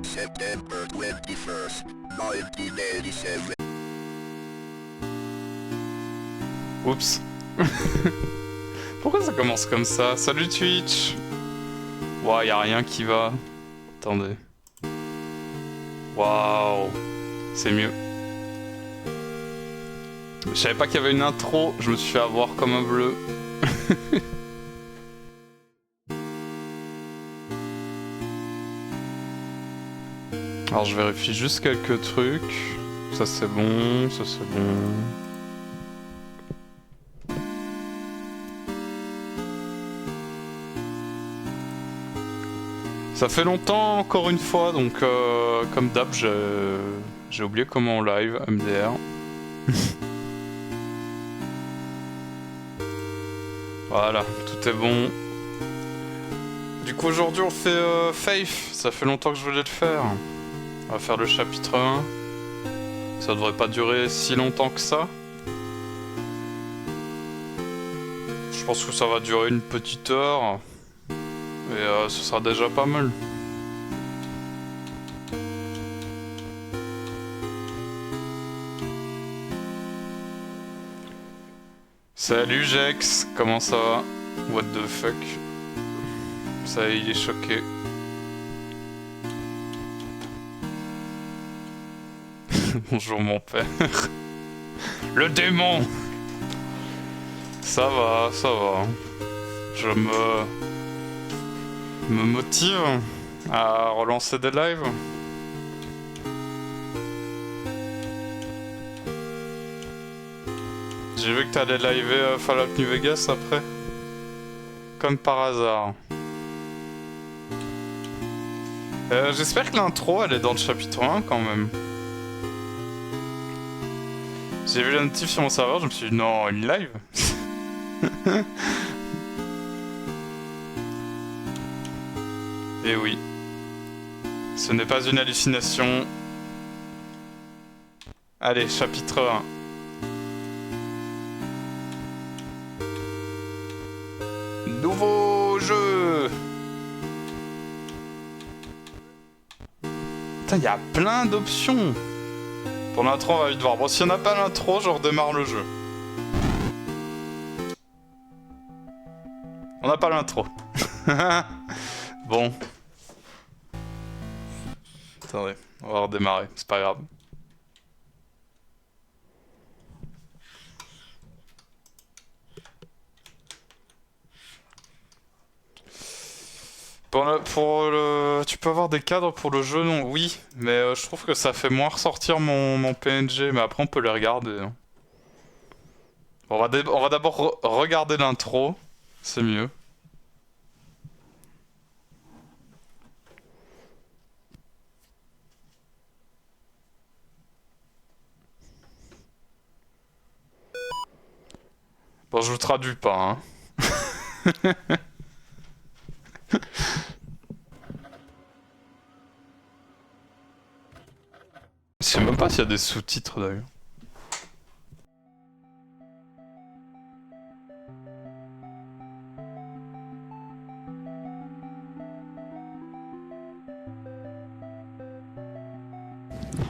September 21st, 1987. Oups. Pourquoi ça commence comme ça? Salut Twitch. Ouah, y a rien qui va. Attendez. Waouh. C'est mieux. Je savais pas qu'il y avait une intro, je me suis fait avoir comme un bleu. Alors je vérifie juste quelques trucs. Ça c'est bon, ça c'est bon. Ça fait longtemps encore une fois, donc comme d'hab j'ai oublié comment on live, MDR. Voilà, tout est bon. Du coup aujourd'hui on fait Faith, ça fait longtemps que je voulais le faire. On va faire le chapitre 1. Ça devrait pas durer si longtemps que ça. Je pense que ça va durer une petite heure. Et ce sera déjà pas mal. Salut Jex, comment ça va? What the fuck? Ça y est, il est choqué. Bonjour mon père. Le démon! Ça va, ça va. Je me motive à relancer des lives. J'ai vu que t'allais liver Fallout New Vegas après. Comme par hasard. J'espère que l'intro elle est dans le chapitre 1 quand même. J'ai vu la notif sur mon serveur, je me suis dit non, une live. Et oui. Ce n'est pas une hallucination. Allez, chapitre 1. Nouveau jeu. Putain, il y a plein d'options. Pour l'intro, on va vite voir. Bon, si on n'a pas l'intro, je redémarre le jeu. On n'a pas l'intro. Bon. Attendez, on va redémarrer, c'est pas grave. Tu peux avoir des cadres pour le jeu, non? Oui, mais je trouve que ça fait moins ressortir mon PNG, mais après on peut les regarder. Hein. On va d'abord regarder l'intro, c'est mieux. Bon, je vous traduis pas, hein. Je sais même pas s'il y a des sous-titres d'ailleurs.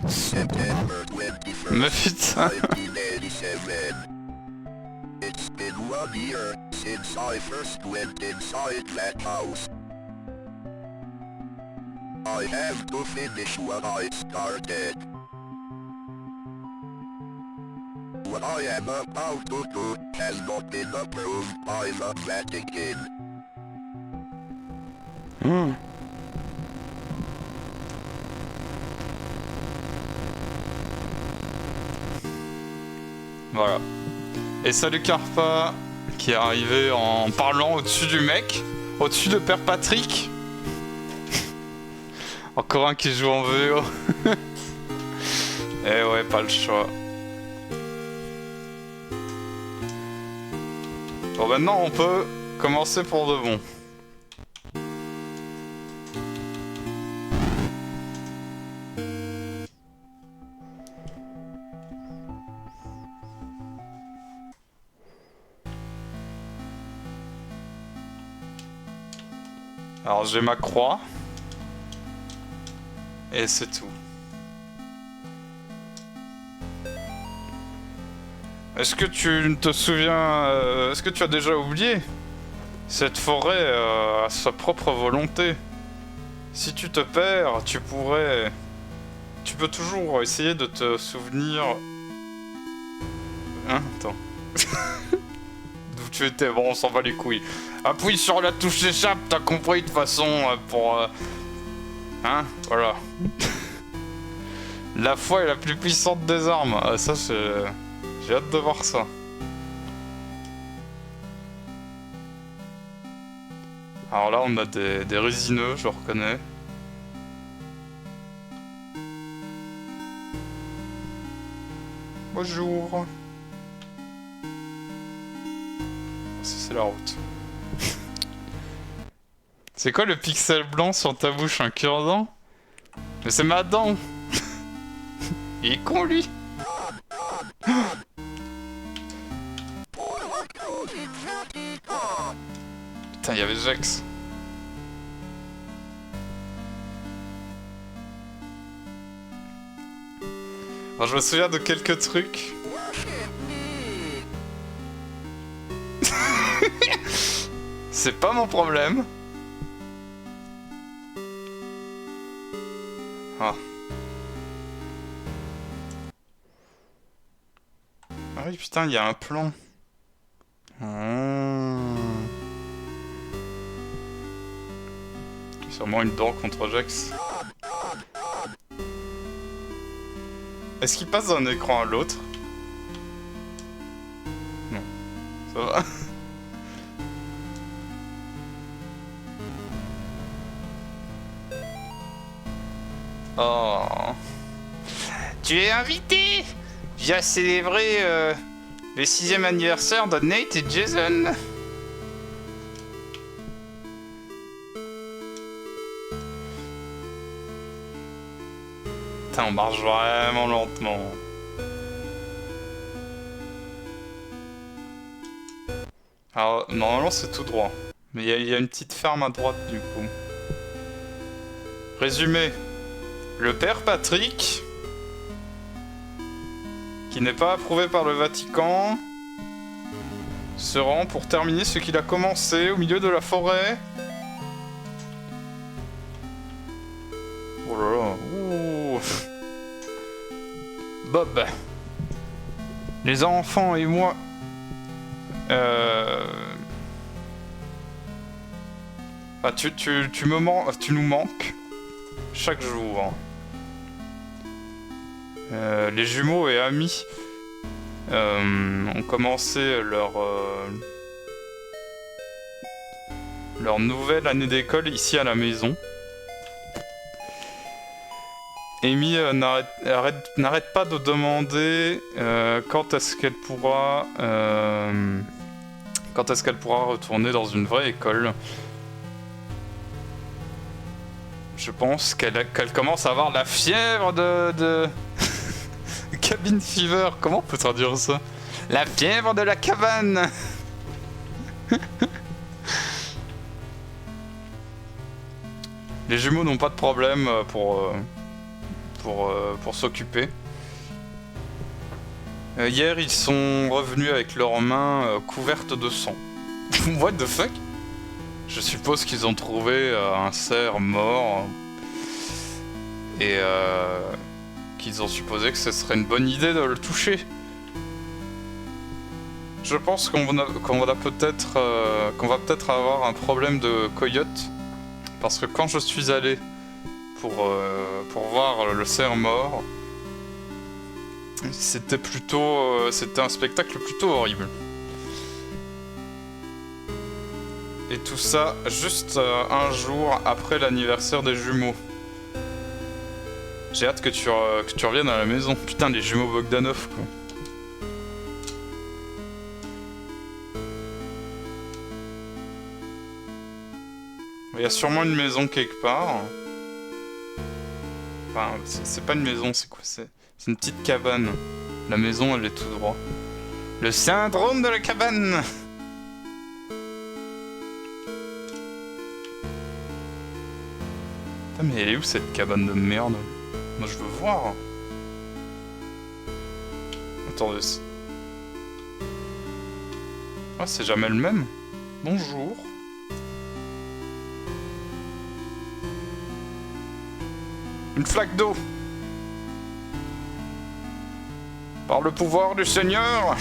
September 21st, Mais putain. 1987. It's been 1 year since I first went inside that house. I have to finish what I started. What I am about to do has not been approved by the Vatican. Voilà. Et salut Carpa, qui est arrivé en parlant au-dessus du mec, au-dessus de Père Patrick. Encore un qui joue en VO. Eh ouais, pas le choix. Bon, maintenant on peut commencer pour de bon. Alors j'ai ma croix. Et c'est tout. Est-ce que tu te souviens... est-ce que tu as déjà oublié? Cette forêt a sa propre volonté. Si tu te perds, tu pourrais... Tu peux toujours essayer de te souvenir... Hein? Attends. D'où tu étais? Bon, on s'en va les couilles. Appuie sur la touche échappe, t'as compris de toute façon, pour... Hein? Voilà. La foi est la plus puissante des armes. Ah, ça, j'ai hâte de voir ça. Alors là, on a des résineux, je reconnais. Bonjour. Ça, c'est la route. C'est quoi le pixel blanc sur ta bouche? Un cure-dent? Mais c'est ma dent. Il est con, lui. Putain, il y avait Jax. Alors, je me souviens de quelques trucs. C'est pas mon problème. Ah. Ah oui, putain, il y a un plan. Sûrement une dent contre Jax. Est-ce qu'il passe d'un écran à l'autre? Non. Ça va. Oh. Tu es invité! Viens célébrer le 6e anniversaire de Nate et Jason. Putain, on marche vraiment lentement. Alors, normalement c'est tout droit. Mais il y a une petite ferme à droite du coup. Résumé. Le père Patrick, qui n'est pas approuvé par le Vatican, se rend pour terminer ce qu'il a commencé au milieu de la forêt. Oh là là. Ouh. Bob. Les enfants et moi... Ah, tu nous manques chaque jour. Les jumeaux et amis ont commencé leur nouvelle année d'école ici à la maison. Amy n'arrête pas de demander quand est-ce qu'elle pourra retourner dans une vraie école. Je pense qu'elle commence à avoir la fièvre de... Cabin fever, comment on peut traduire ça? La fièvre de la cabane. Les jumeaux n'ont pas de problème pour s'occuper. Hier, ils sont revenus avec leurs mains couvertes de sang. What the fuck? Je suppose qu'ils ont trouvé un cerf mort et qu'ils ont supposé que ce serait une bonne idée de le toucher. Je pense qu'on va peut-être avoir un problème de coyote, parce que quand je suis allé pour voir le cerf mort, c'était un spectacle plutôt horrible. Et tout ça juste un jour après l'anniversaire des jumeaux. J'ai hâte que tu reviennes à la maison. Putain, les jumeaux Bogdanov, quoi. Il y a sûrement une maison quelque part. Enfin, c'est pas une maison, c'est quoi? C'est une petite cabane. La maison, elle est tout droit. Le syndrome de la cabane! Putain, mais elle est où cette cabane de merde? Moi je veux voir. Attendez. Ah, c'est jamais le même. Bonjour. Une flaque d'eau. Par le pouvoir du Seigneur.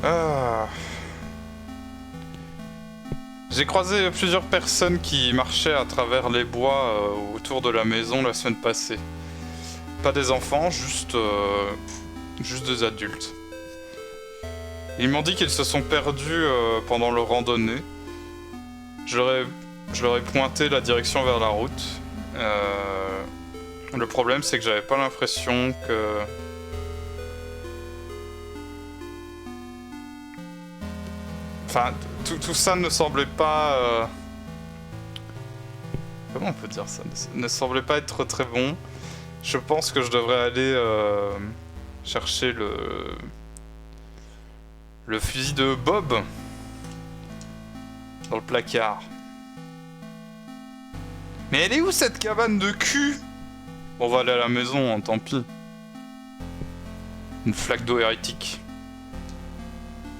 Ah. J'ai croisé plusieurs personnes qui marchaient à travers les bois autour de la maison la semaine passée. Pas des enfants, juste des adultes. Ils m'ont dit qu'ils se sont perdus pendant leur randonnée. Je leur ai pointé la direction vers la route. Le problème, c'est que j'avais pas l'impression que... Enfin, tout ça ne semblait pas... Comment on peut dire ça? Ne semblait pas être très bon. Je pense que je devrais aller chercher le fusil de Bob dans le placard. Mais elle est où cette cabane de cul? On va aller à la maison, hein, tant pis. Une flaque d'eau hérétique.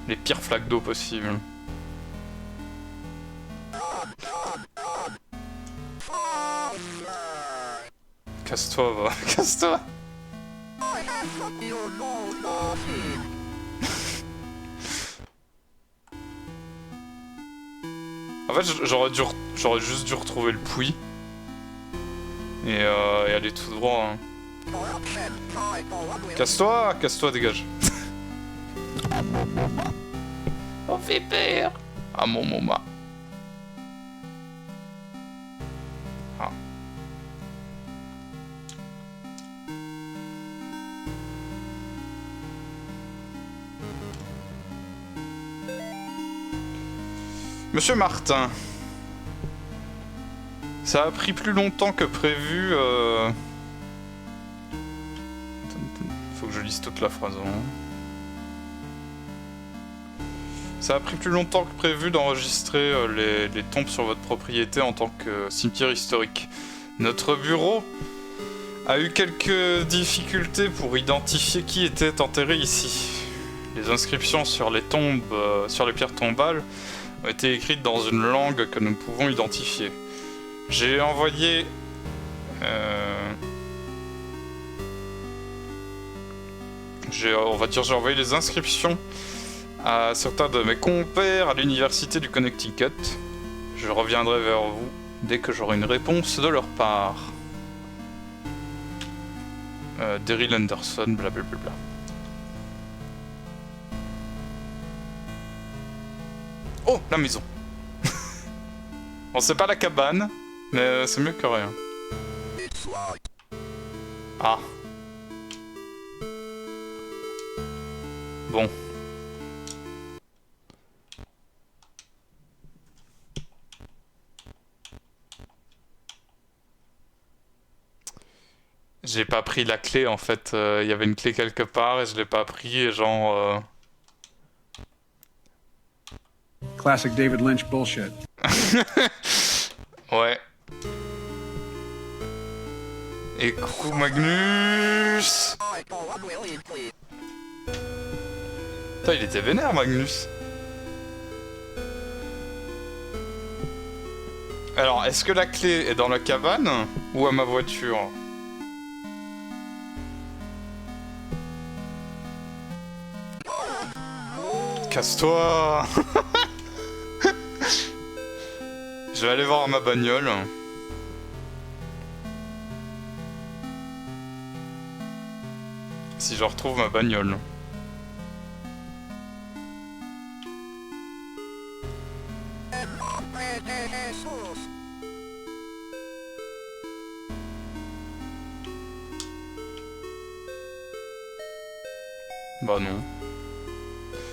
Les pires flaques d'eau possibles. Casse-toi, va. Casse-toi. En fait, j'aurais juste dû retrouver le puits. Et aller tout droit. Hein. Casse-toi, casse-toi, dégage. On fait peur. Ah mon moment. Ah. Monsieur Martin. Ça a pris plus longtemps que prévu. Faut que je lise toute la phrase. Hein. Ça a pris plus longtemps que prévu d'enregistrer les tombes sur votre propriété en tant que cimetière historique. Notre bureau a eu quelques difficultés pour identifier qui était enterré ici. Les inscriptions sur les tombes, sur les pierres tombales, ont été écrites dans une langue que nous pouvons identifier. J'ai envoyé... j'ai envoyé les inscriptions à certains de mes compères à l'université du Connecticut. Je reviendrai vers vous dès que j'aurai une réponse de leur part. Daryl Anderson, blablabla. Oh, la maison. Bon, c'est pas la cabane, mais c'est mieux que rien. Ah. Bon. J'ai pas pris la clé en fait, il y avait une clé quelque part et je l'ai pas pris et genre... Classic David Lynch bullshit. Ouais. Et coucou Magnus. Putain, il était vénère Magnus. Alors, est-ce que la clé est dans la cabane ou à ma voiture? Casse-toi. Je vais aller voir ma bagnole. Si je retrouve ma bagnole. Bah non.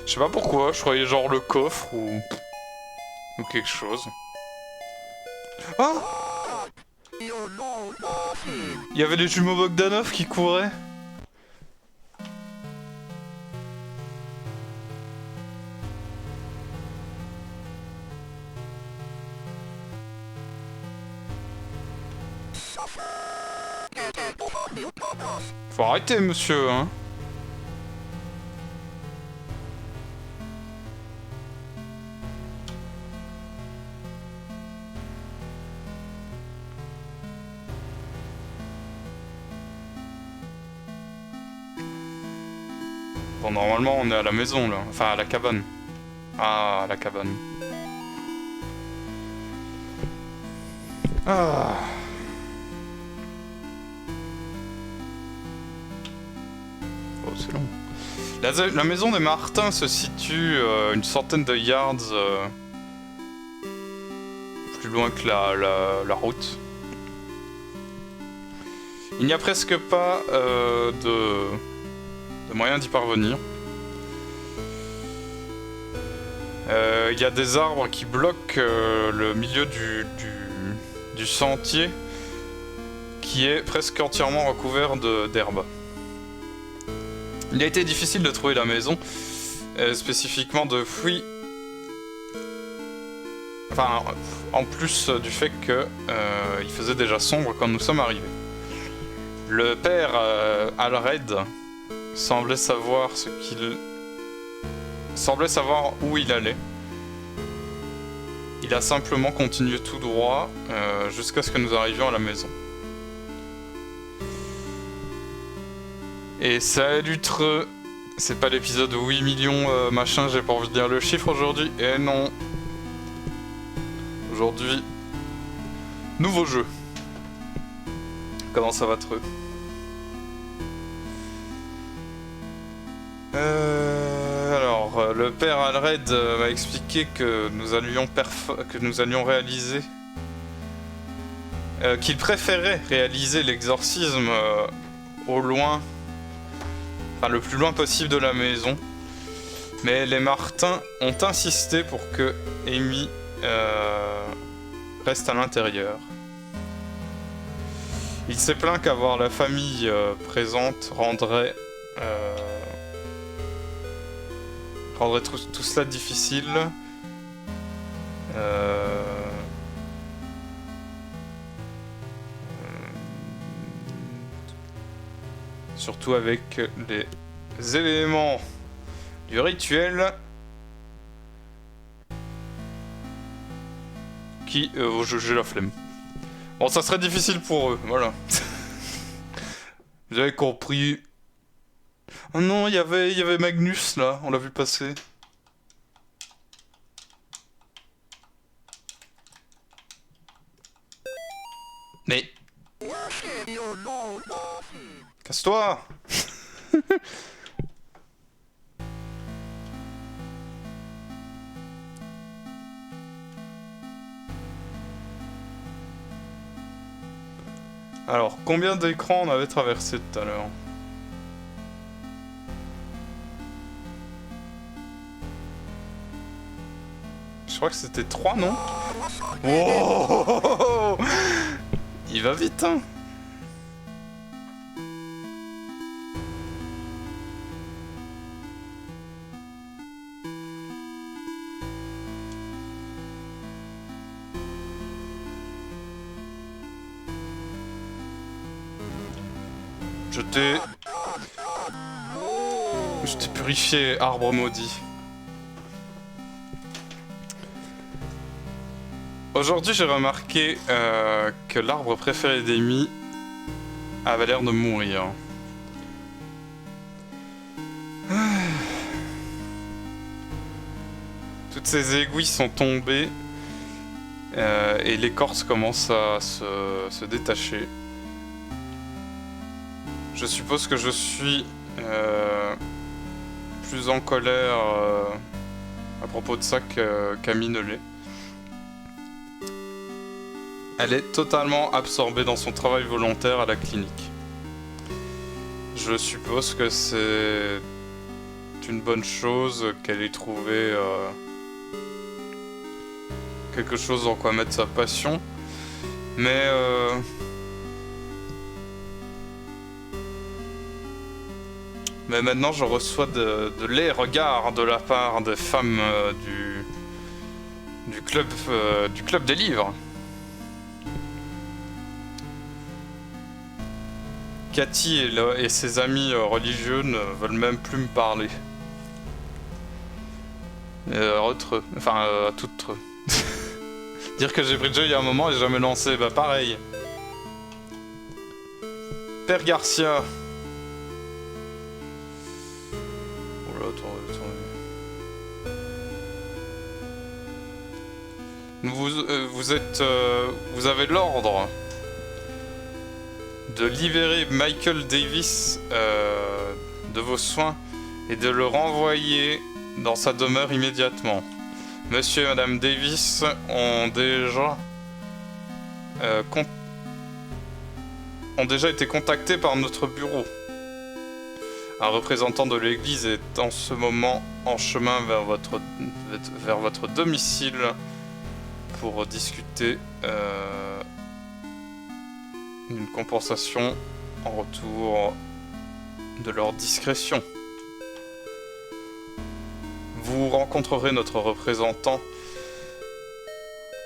Je sais pas pourquoi, je croyais genre le coffre ou quelque chose. Ah! Il y avait les jumeaux Bogdanov qui couraient. Faut arrêter, monsieur, hein. Bon, normalement, on est à la maison, là. Enfin, à la cabane. Ah, à la cabane. Ah. Oh, c'est long. La maison des Martins se situe une centaine de yards plus loin que la route. Il n'y a presque pas de moyens d'y parvenir. Il y a des arbres qui bloquent le milieu du sentier qui est presque entièrement recouvert d'herbe. Il a été difficile de trouver la maison, spécifiquement depuis... Enfin, en plus du fait que il faisait déjà sombre quand nous sommes arrivés. Le père Alred semblait savoir où il allait. Il a simplement continué tout droit jusqu'à ce que nous arrivions à la maison. Et salut Treux, c'est pas l'épisode 8 millions machin, j'ai pas envie de dire le chiffre aujourd'hui, et non. Aujourd'hui, nouveau jeu. Comment ça va Treux? Alors, le père Alred m'a expliqué que nous allions réaliser... qu'il préférait réaliser l'exorcisme au loin... Enfin, le plus loin possible de la maison. Mais les Martins ont insisté pour que Amy reste à l'intérieur. Il s'est plaint qu'avoir la famille présente rendrait tout cela difficile. Surtout avec les éléments du rituel qui... j'ai la flemme. Bon, ça serait difficile pour eux, voilà. Vous avez compris. Oh non, il y avait Magnus là, on l'a vu passer. Mais... Casse-toi. Alors, combien d'écrans on avait traversé tout à l'heure? Je crois que c'était 3, non? Oh, il va vite, hein. Je t'ai purifié, arbre maudit. Aujourd'hui, j'ai remarqué que l'arbre préféré d'Amy avait l'air de mourir. Toutes ces aiguilles sont tombées et l'écorce commence à se détacher. Je suppose que je suis plus en colère à propos de ça qu'Amy ne l'est. Elle est totalement absorbée dans son travail volontaire à la clinique. Je suppose que c'est une bonne chose qu'elle ait trouvé quelque chose en quoi mettre sa passion, mais maintenant je reçois de laids regards de la part des femmes du club des livres. Cathy et ses amis religieux ne veulent même plus me parler. Enfin, à toutes. Dire que j'ai pris le jeu il y a un moment et j'ai jamais lancé, bah pareil. Père Garcia. Oh là, attendez. Vous avez l'ordre de libérer Michael Davis de vos soins et de le renvoyer dans sa demeure immédiatement. Monsieur et Madame Davis ont déjà été contactés par notre bureau. Un représentant de l'église est en ce moment en chemin vers votre domicile pour discuter d'une compensation en retour de leur discrétion. Vous rencontrerez notre représentant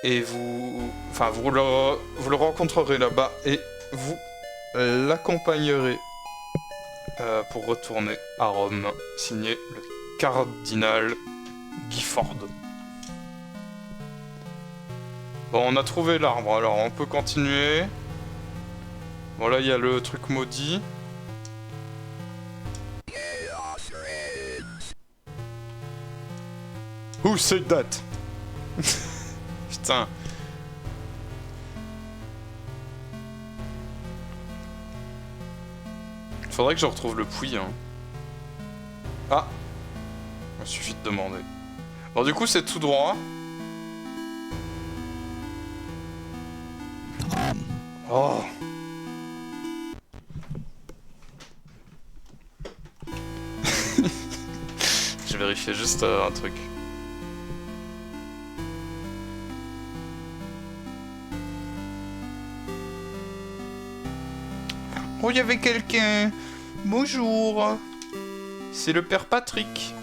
et vous le rencontrerez là-bas et vous l'accompagnerez pour retourner à Rome. Signé le cardinal Gifford. Bon, on a trouvé l'arbre, alors on peut continuer. Bon, là il y a le truc maudit. Who said that? Putain. Faudrait que je retrouve le puits, hein. Ah. Il suffit de demander. Bon, du coup, c'est tout droit. Oh. J'ai vérifié juste un truc. Oh, il y avait quelqu'un. Bonjour. C'est le père Patrick.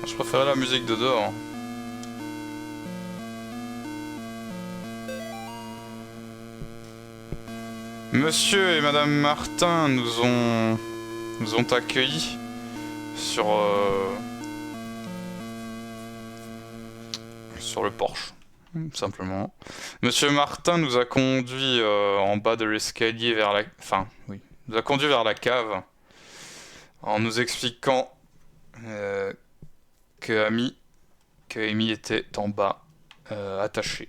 Je préférais la musique de dehors. Monsieur et Madame Martin nous ont accueillis sur le porche. Simplement. Monsieur Martin nous a conduit en bas de l'escalier vers la... Enfin, oui. Nous a conduit vers la cave en nous expliquant que Amy était en bas, attachée.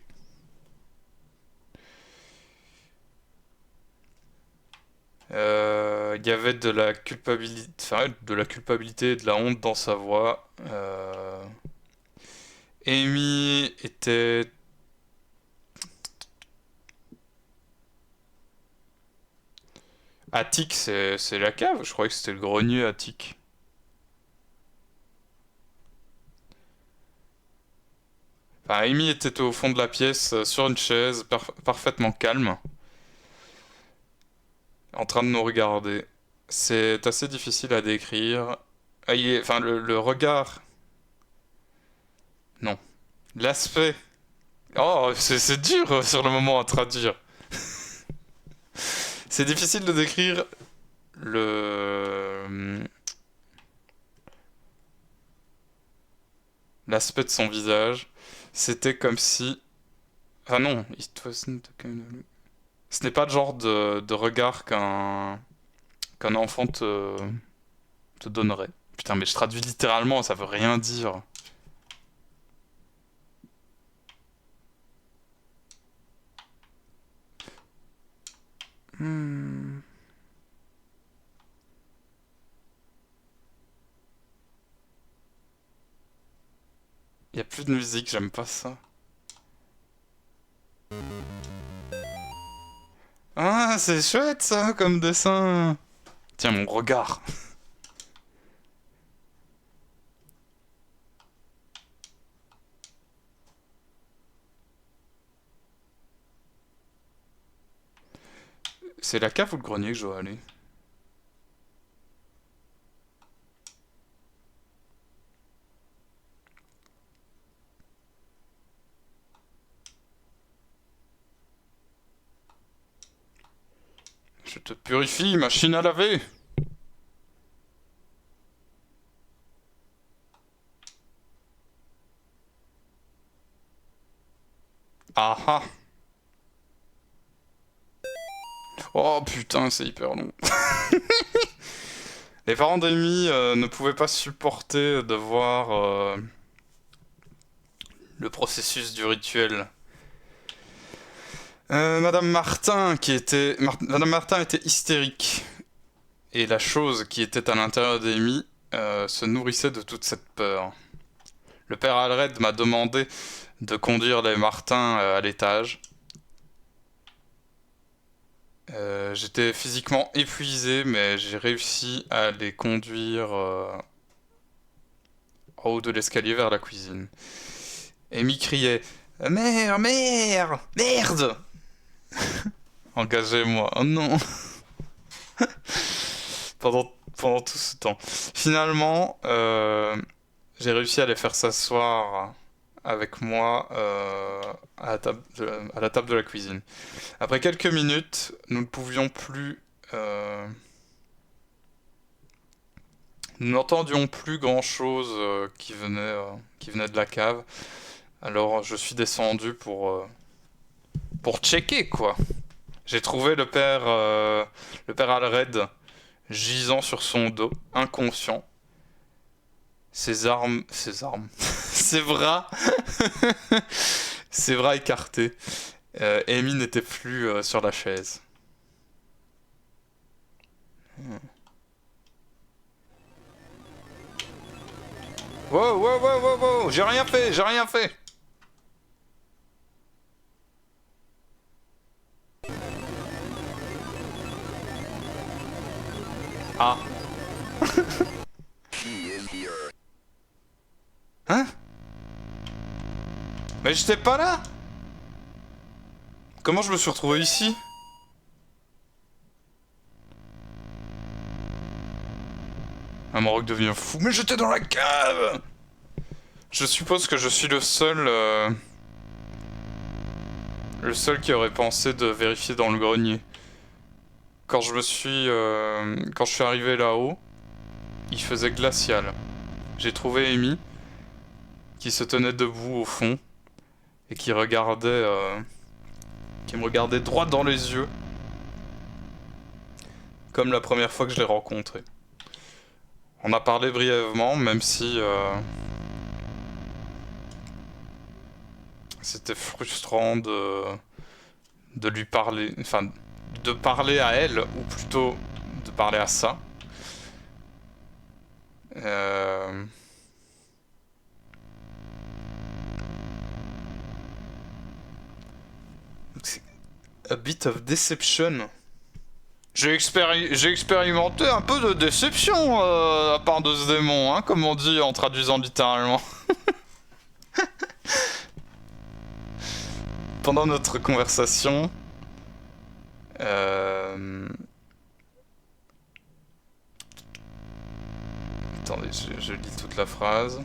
Il y avait de la culpabilité et de la honte dans sa voix. Amy était... Attic, c'est la cave? Je croyais que c'était le grenier Attic. Enfin, Amy était au fond de la pièce, sur une chaise, parfaitement calme, en train de nous regarder. C'est assez difficile à décrire. Ah, enfin, le regard... Non. L'aspect... Oh, c'est dur sur le moment à traduire. C'est difficile de décrire l'aspect de son visage. C'était comme si... Ah non, ce n'est pas le genre de regard qu'un enfant te donnerait. Putain, mais je traduis littéralement, ça veut rien dire. Il y a plus de musique, j'aime pas ça. Ah, c'est chouette ça comme dessin. Tiens, mon regard. C'est la cave ou le grenier que je dois aller? Je te purifie, machine à laver. Ah ah. Oh putain, c'est hyper long. Les parents d'Amy ne pouvaient pas supporter de voir le processus du rituel. Madame Martin était hystérique. Et la chose qui était à l'intérieur d'Amy se nourrissait de toute cette peur. Le père Alred m'a demandé de conduire les Martins à l'étage. J'étais physiquement épuisé, mais j'ai réussi à les conduire en haut de l'escalier vers la cuisine. Amy criait « Merde, merde, merde !» Engagez-moi, oh non. pendant tout ce temps. Finalement, j'ai réussi à les faire s'asseoir avec moi à la table de la cuisine. Après quelques minutes, nous ne pouvions plus... nous n'entendions plus grand-chose qui venait de la cave. Alors je suis descendu pour checker, quoi. J'ai trouvé le père Alred gisant sur son dos, inconscient. Ses bras, ses bras écartés. Amy n'était plus sur la chaise. Wow, j'ai rien fait. Ah. Hein? Mais j'étais pas là? Comment je me suis retrouvé ici? Un Maroc devient fou. Mais j'étais dans la cave! Je suppose que je suis le seul qui aurait pensé de vérifier dans le grenier. Quand je suis arrivé là-haut, il faisait glacial. J'ai trouvé Amy, qui se tenait debout au fond, et qui me regardait droit dans les yeux, comme la première fois que je l'ai rencontrée. On a parlé brièvement, même si c'était frustrant de lui parler, enfin, de parler à elle, ou plutôt de parler à ça. A bit of deception. J'ai expérimenté un peu de déception à part de ce démon, hein, comme on dit en traduisant littéralement. Pendant notre conversation, attendez, je lis toute la phrase.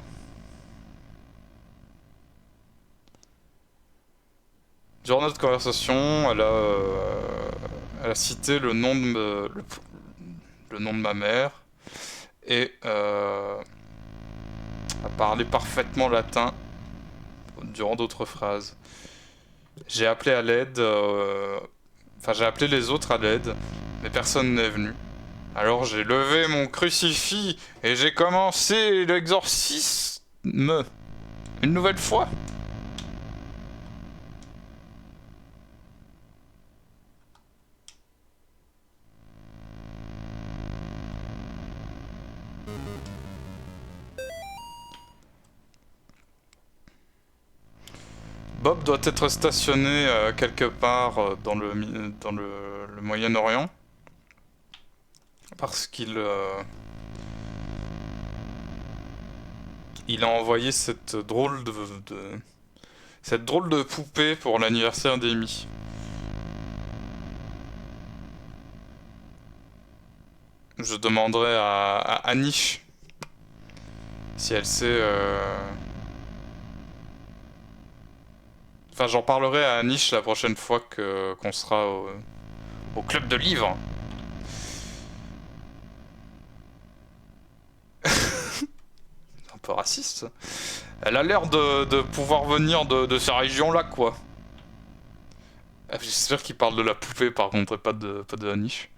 Durant notre conversation, elle a cité le nom de ma mère et a parlé parfaitement latin durant d'autres phrases. J'ai appelé à l'aide, j'ai appelé les autres à l'aide, mais personne n'est venu. Alors j'ai levé mon crucifix et j'ai commencé l'exorcisme une nouvelle fois. Bob doit être stationné quelque part dans le Moyen-Orient parce qu'il a envoyé cette drôle de poupée pour l'anniversaire d'Amy. Je demanderai à Anish si elle sait... Enfin, j'en parlerai à Anish la prochaine fois qu'on sera au club de livres. peu raciste. Elle a l'air de pouvoir venir de ces régions-là, quoi. J'espère qu'il parle de la poupée, par contre, et pas de la niche.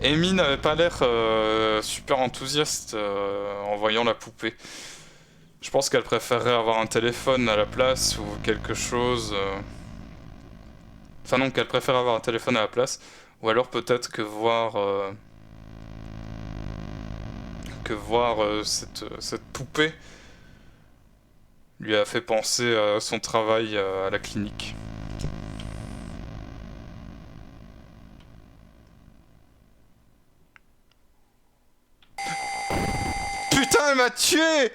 Amy n'avait pas l'air super enthousiaste en voyant la poupée. Je pense qu'elle préférerait avoir un téléphone à la place ou quelque chose... Enfin non, qu'elle préfère avoir un téléphone à la place. Ou alors peut-être que voir... cette poupée lui a fait penser à son travail à la clinique. Putain, elle m'a tué!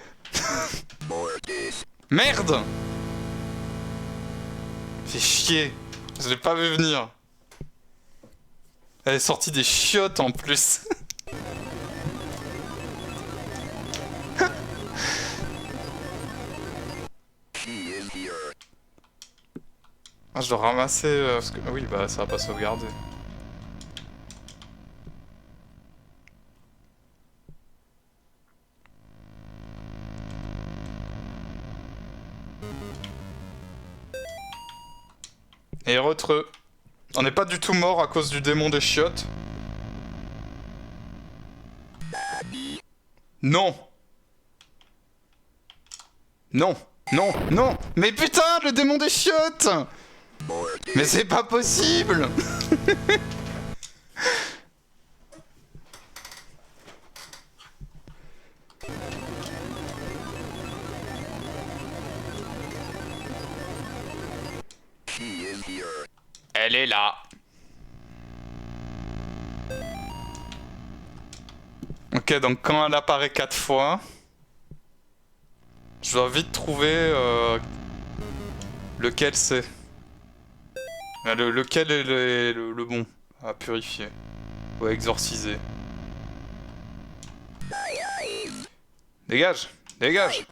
Merde! Fait chier. Je l'ai pas vu venir. Elle est sortie des chiottes en plus. Ah, je dois ramasser parce que... Oui, bah ça va pas sauvegarder. Et retre... On n'est pas du tout mort à cause du démon des chiottes. Non. Non. Non. Non. Mais putain, le démon des chiottes! Mais c'est pas possible! Elle est là. Ok, donc quand elle apparaît 4 fois, je dois vite trouver lequel c'est. Lequel est le bon à purifier ou à exorciser. Dégage! Dégage!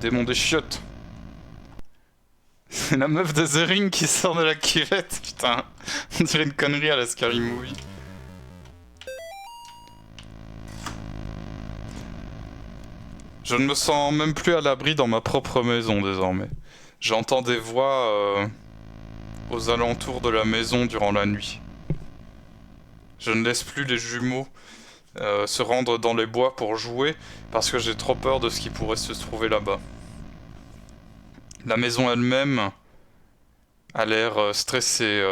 Démon des chiottes. C'est la meuf de The Ring qui sort de la cuvette, putain. On dirait une connerie à la Scary Movie. Je ne me sens même plus à l'abri dans ma propre maison désormais. J'entends des voix aux alentours de la maison durant la nuit. Je ne laisse plus les jumeaux se rendre dans les bois pour jouer parce que j'ai trop peur de ce qui pourrait se trouver là-bas. La maison elle-même a l'air stressée.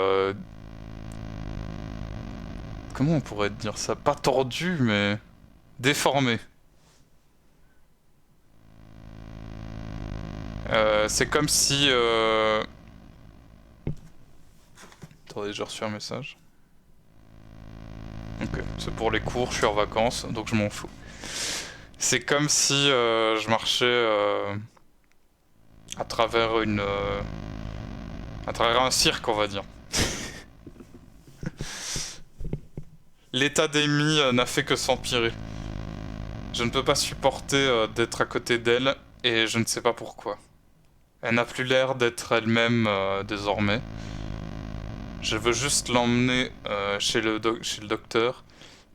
Comment on pourrait dire ça? Pas tordue, mais déformée. C'est comme si... Attendez, j'ai reçu un message. Ok, c'est pour les cours, je suis en vacances, donc je m'en fous. C'est comme si je marchais à travers à travers un cirque, on va dire. L'état d'Amy n'a fait que s'empirer. Je ne peux pas supporter d'être à côté d'elle, et je ne sais pas pourquoi. Elle n'a plus l'air d'être elle-même désormais. Je veux juste l'emmener chez le docteur,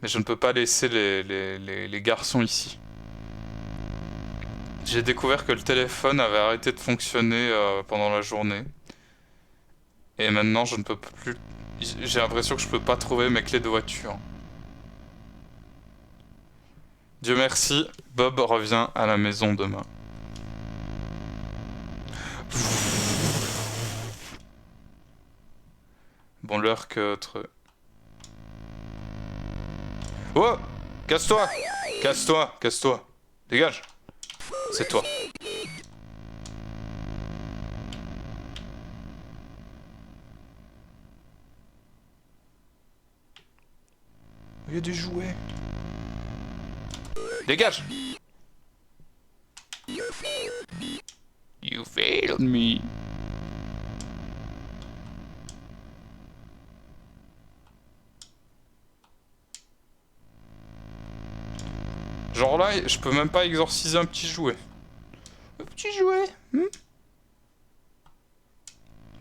mais je ne peux pas laisser les garçons ici. J'ai découvert que le téléphone avait arrêté de fonctionner pendant la journée. Et maintenant je ne peux plus... J'ai l'impression que je peux pas trouver mes clés de voiture. Dieu merci, Bob revient à la maison demain. Bon, l'heure que... Oh! Casse-toi! Casse-toi! Casse-toi! Dégage! C'est toi. Il y a des jouets. Dégage! You failed me. Genre là, je peux même pas exorciser un petit jouet. Un petit jouet,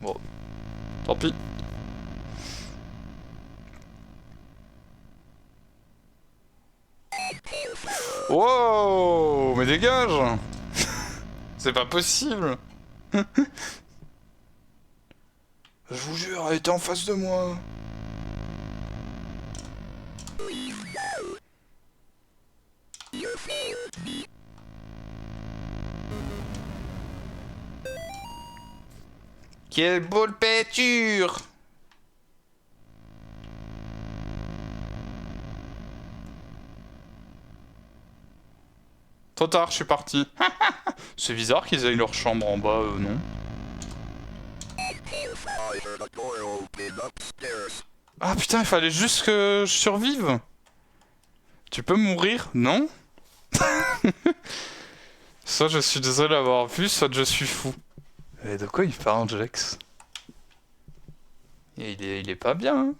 Bon, tant pis. Wow, mais dégage. C'est pas possible. Je vous jure, elle était en face de moi. Quelle belle peinture! Trop tard, je suis parti. C'est bizarre qu'ils aient leur chambre en bas, non? Ah putain, il fallait juste que je survive. Tu peux mourir, non? Soit je suis désolé d'avoir vu, soit je suis fou. Et de quoi il parle, Jax? Et il est pas bien, hein?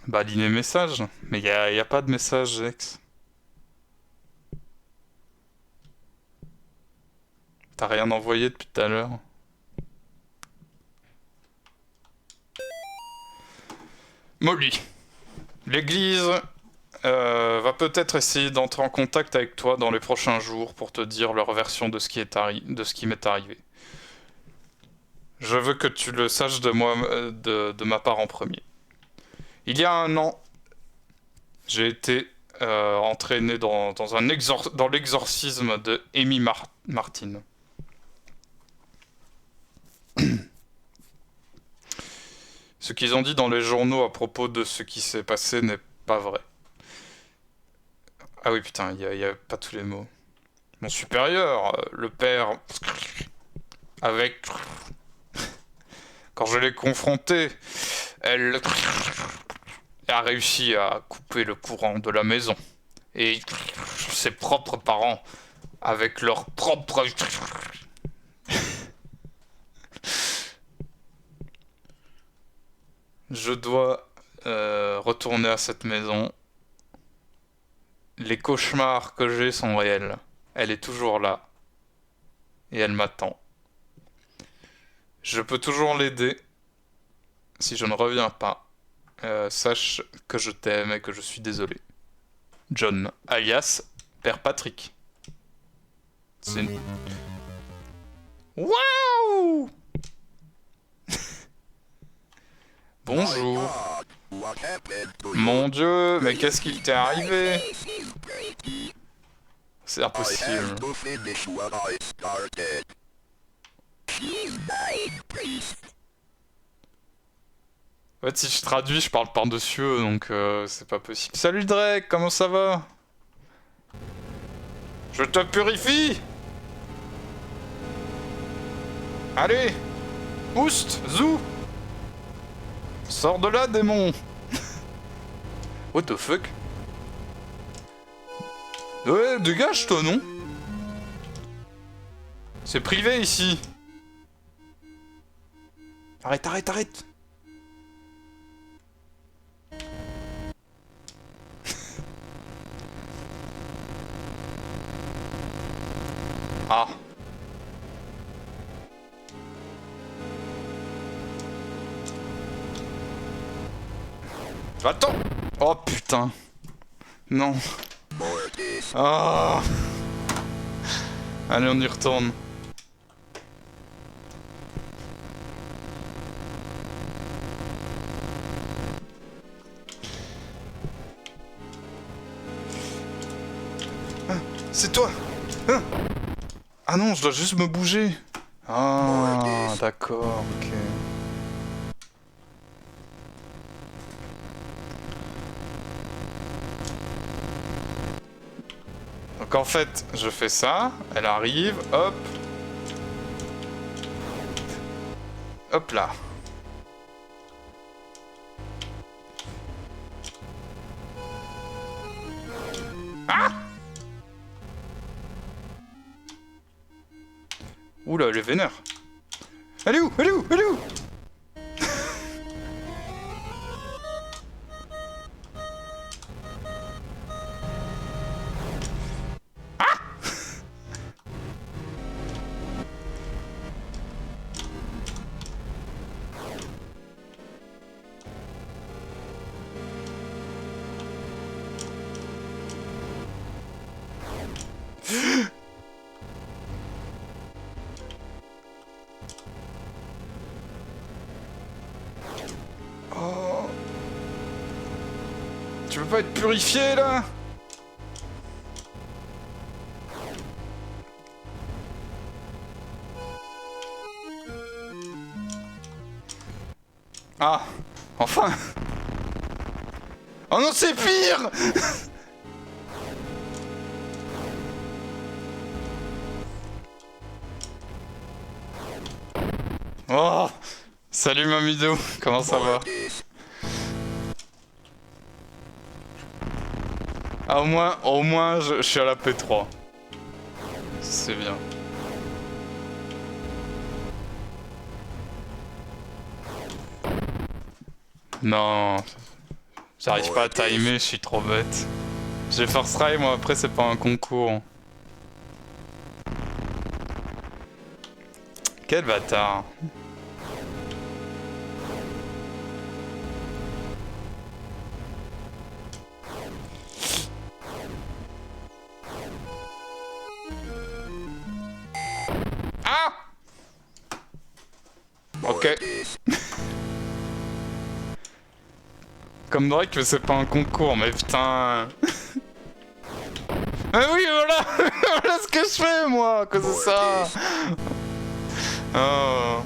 Bah, lis les messages. Mais y a pas de message, Jax. T'as rien envoyé depuis tout à l'heure. Molly. L'église va peut-être essayer d'entrer en contact avec toi dans les prochains jours pour te dire leur version de ce qui m'est arrivé. Je veux que tu le saches de moi, de ma part en premier. Il y a 1 an, j'ai été entraîné dans l'exorcisme de Amy Martin. Ce qu'ils ont dit dans les journaux à propos de ce qui s'est passé n'est pas vrai. Ah oui, putain, il y a pas tous les mots. Mon supérieur, le père... Avec... Quand je l'ai confronté, elle a réussi à couper le courant de la maison. Et ses propres parents, avec leur propre... Je dois retourner à cette maison. Les cauchemars que j'ai sont réels. Elle est toujours là. Et elle m'attend. Je peux toujours l'aider. Si je ne reviens pas, sache que je t'aime et que je suis désolé. John, alias Père Patrick. C'est une... Waouh! Bonjour. Mon Dieu, mais qu'est-ce qu'il t'est arrivé? C'est impossible. En fait, si je traduis, je parle par-dessus eux, donc c'est pas possible. Salut Drake, comment ça va? Je te purifie! Allez! Oust! Zou! Sors de là, démon! What the fuck? Ouais, dégage toi, non? C'est privé ici! Arrête, arrête, arrête! Ah! Attends! Oh putain! Non! Ah! Allez, on y retourne. Ah, c'est toi! Ah! Ah non, je dois juste me bouger! Ah, d'accord, ok. Donc en fait, je fais ça, elle arrive, hop. Hop là. Ah! Oula, elle est vénère. Elle est où? Elle est où? Elle est où? tu veux pas être purifié là? Ah, enfin. Oh non, c'est pire. Oh, salut Mamidou, comment ça va? Ah, au moins je suis à la P3. C'est bien. Non, j'arrive pas à timer, je suis trop bête. J'ai first try, moi après c'est pas un concours. Quel bâtard. Ah! Ok. Comme Drake, c'est pas un concours, mais putain. Ah oui, voilà. Voilà ce que je fais, moi, à cause de ça. Oh.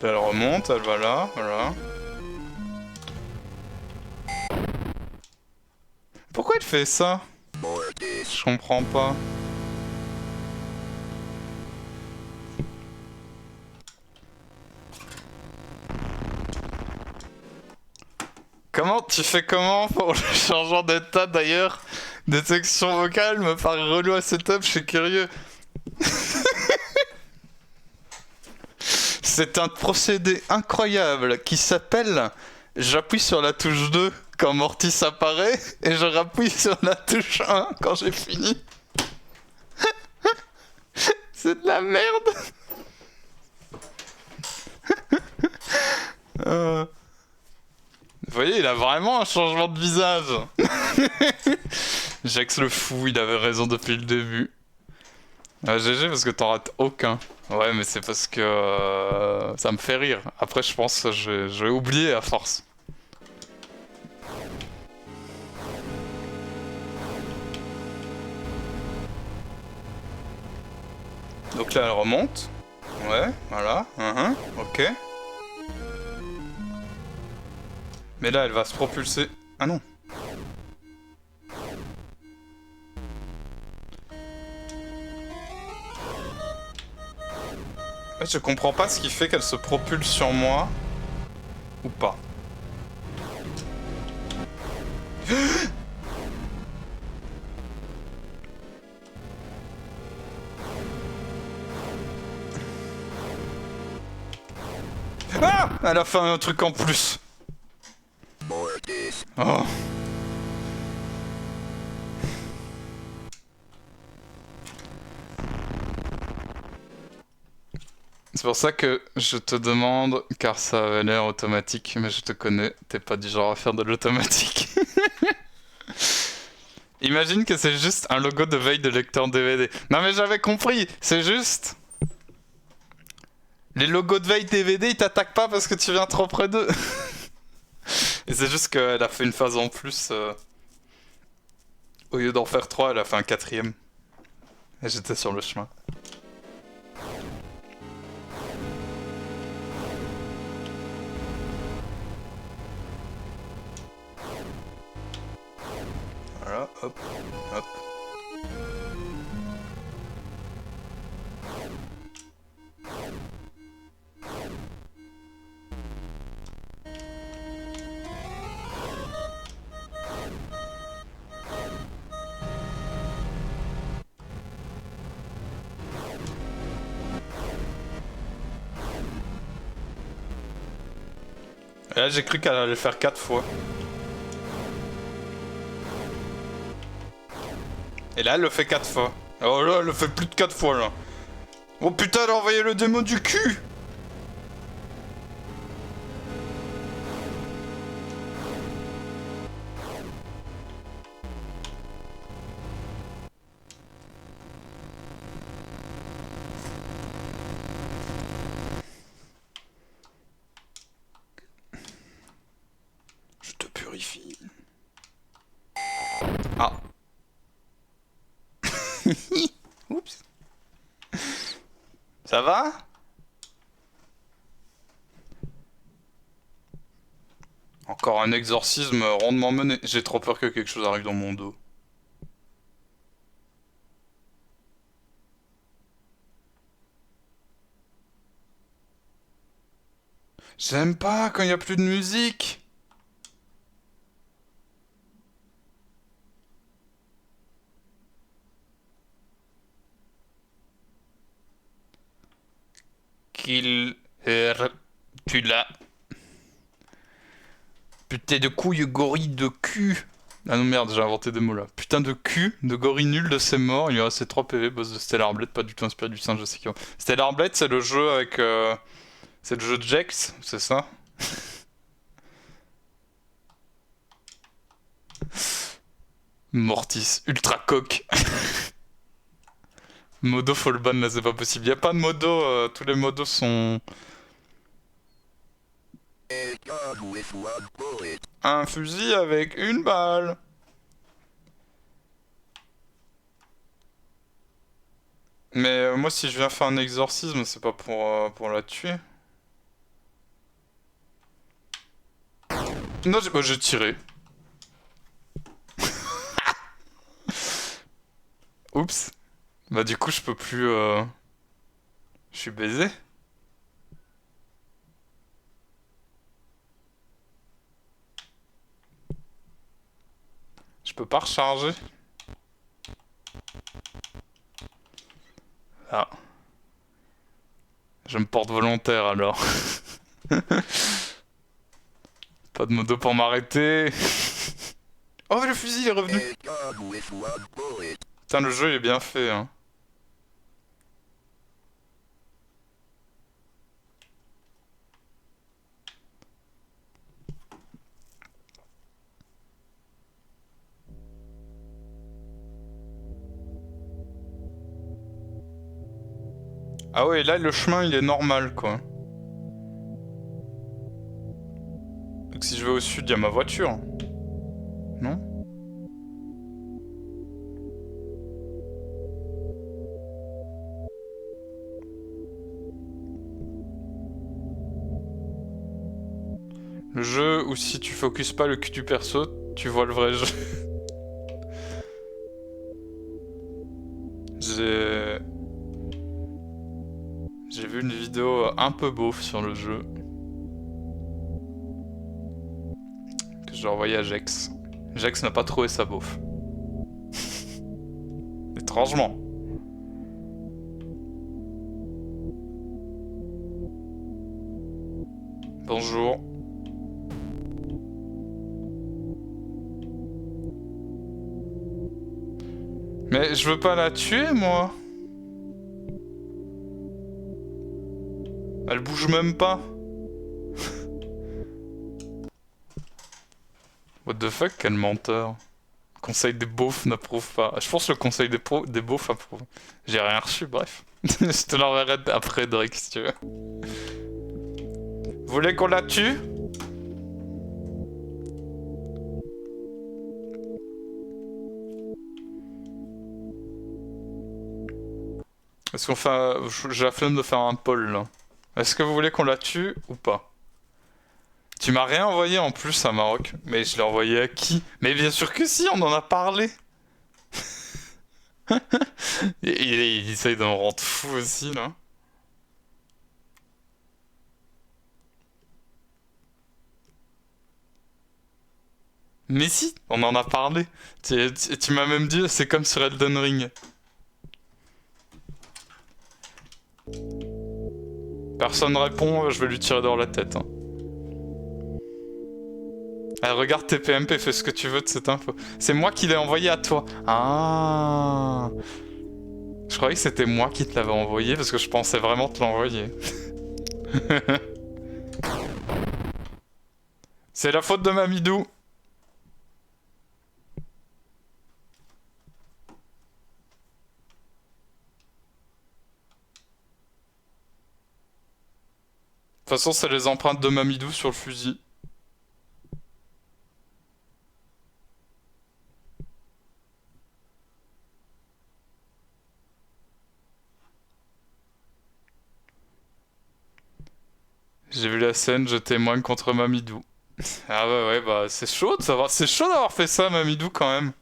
Elle remonte, elle va là, voilà. Pourquoi il fait ça? Je comprends pas. Comment tu fais comment pour le changement d'état d'ailleurs? Détection vocale me paraît relou à setup, je suis curieux. C'est un procédé incroyable qui s'appelle j'appuie sur la touche 2 quand Mortis apparaît et je rappuie sur la touche 1 quand j'ai fini. C'est de la merde. Vous voyez, il a vraiment un changement de visage. Jax le fou, il avait raison depuis le début. GG parce que t'en rates aucun. Ouais, mais c'est parce que ça me fait rire. Après, je pense que je vais oublier à force. Donc là, elle remonte. Ouais, voilà. Ok. Mais là, elle va se propulser. Ah non. En fait, je comprends pas ce qui fait qu'elle se propulse sur moi. Ou pas. Ah! Elle a fait un truc en plus. Oh. C'est pour ça que je te demande, car ça avait l'air automatique, mais je te connais, t'es pas du genre à faire de l'automatique. Imagine que c'est juste un logo de veille de lecteur DVD. Non mais j'avais compris, c'est juste... Les logos de veille DVD, ils t'attaquent pas parce que tu viens trop près d'eux. Et c'est juste qu'elle a fait une phase en plus. Au lieu d'en faire 3, elle a fait un 4ème. Et j'étais sur le chemin. Voilà, hop, hop. Et là j'ai cru qu'elle allait le faire 4 fois. Et là elle le fait 4 fois. Oh là elle le fait plus de 4 fois là. Oh putain elle a envoyé le démon du cul. wifi. Ah. Oups. Ça va? Encore un exorcisme rondement mené. J'ai trop peur que quelque chose arrive dans mon dos. J'aime pas quand il y a plus de musique. Tu l'as. Putain de couille, gorille de cul. Ah non merde, j'ai inventé des mots là. Putain de cul, de gorille nul de ses morts. Il lui reste 3 PV, boss de Stellar Blade, pas du tout inspiré du singe de Sekiro. Stellar Blade, c'est le jeu avec... C'est le jeu de Jex, c'est ça? Mortis, ultra coq. Modo faut le ban là, c'est pas possible. Y a pas de modo, tous les modos sont... A gun with one bullet. Un fusil avec une balle. Mais moi si je viens faire un exorcisme, c'est pas pour la tuer. Non, j'ai tiré. Oups. Bah du coup je peux plus... Je suis baisé. Je peux pas recharger. Ah. Je me porte volontaire alors. Pas de modo pour m'arrêter. Oh le fusil il est revenu. A gun with one bullet. Putain le jeu il est bien fait hein. Ah ouais là le chemin il est normal quoi. Donc si je vais au sud il y a ma voiture. Non? Le jeu où si tu focuses pas le cul du perso, tu vois le vrai jeu. J'ai vu une vidéo un peu beauf sur le jeu. Que j'ai envoyé à Jex. Jex n'a pas trouvé ça beauf. Étrangement. Bonjour. Mais je veux pas la tuer, moi. Elle bouge même pas. What the fuck, quel menteur. Le conseil des beaufs n'approuve pas. Je pense que le conseil des beaufs approuve. J'ai rien reçu, bref. Je te l'enverrai après, Drake, si tu veux. Vous voulez qu'on la tue? Est-ce qu'on fait j'ai la flemme de faire un poll là. Est-ce que vous voulez qu'on la tue ou pas? Tu m'as rien envoyé en plus à Maroc. Mais je l'ai envoyé à qui? Mais bien sûr que si, on en a parlé. il essaye de me rendre fou aussi là. Mais si, on en a parlé. Tu m'as même dit, c'est comme sur Elden Ring. Personne répond, je vais lui tirer dans la tête. Hein. Ah, regarde TPMP, fais ce que tu veux de cette info. C'est moi qui l'ai envoyé à toi. Ah. Je croyais que c'était moi qui te l'avais envoyé parce que je pensais vraiment te l'envoyer. C'est la faute de Mamidou. De toute façon, c'est les empreintes de Mamidou sur le fusil. J'ai vu la scène, je témoigne contre Mamidou. Ah ouais, bah c'est chaud de savoir, c'est chaud d'avoir fait ça, Mamidou, quand même.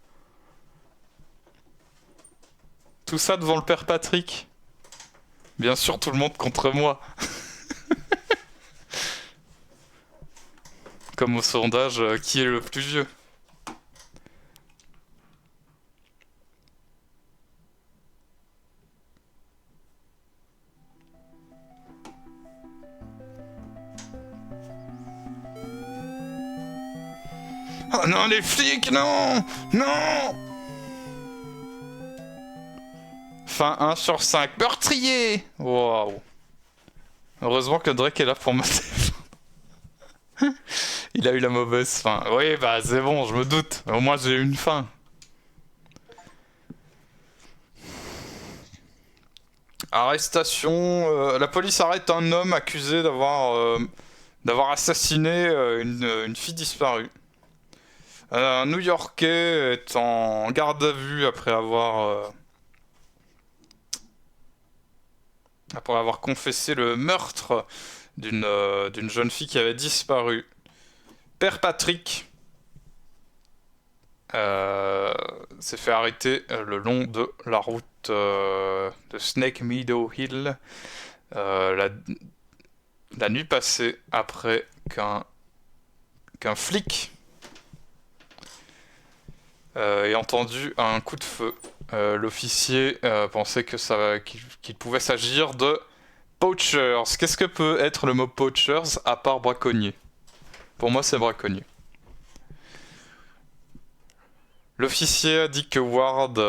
Tout ça devant le père Patrick. Bien sûr, tout le monde contre moi. Comme au sondage, qui est le plus vieux? Oh non, les flics, non! Non! Fin 1 sur 5. Meurtrier! Waouh. Heureusement que Drake est là pour me défendre. Il a eu la mauvaise fin. Oui, bah c'est bon, je me doute. Au moins j'ai eu une fin. Arrestation. La police arrête un homme accusé d'avoir assassiné une fille disparue. Un New-Yorkais est en garde à vue après avoir confessé le meurtre d'une jeune fille qui avait disparu. Père Patrick s'est fait arrêter le long de la route de Snake Meadow Hill la nuit passée après qu'un flic ait entendu un coup de feu. L'officier pensait qu'il pouvait s'agir de poachers. Qu'est-ce que peut être le mot poachers à part braconnier? Pour moi, c'est braconnier. L'officier a dit que Ward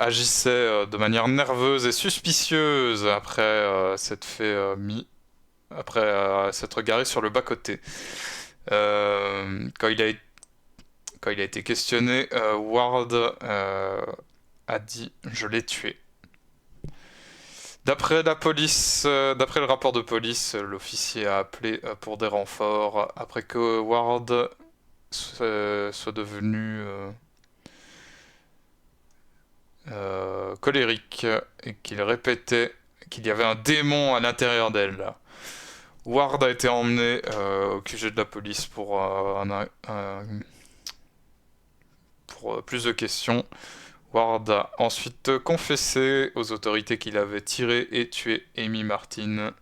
agissait de manière nerveuse et suspicieuse après s'être garé sur le bas-côté. Quand il a été questionné, Ward a dit « Je l'ai tué ». D'après le rapport de police, l'officier a appelé pour des renforts après que Ward soit devenu colérique et qu'il répétait qu'il y avait un démon à l'intérieur d'elle. Ward a été emmené au QG de la police pour plus de questions. Ward a ensuite confessé aux autorités qu'il avait tiré et tué Amy Martin,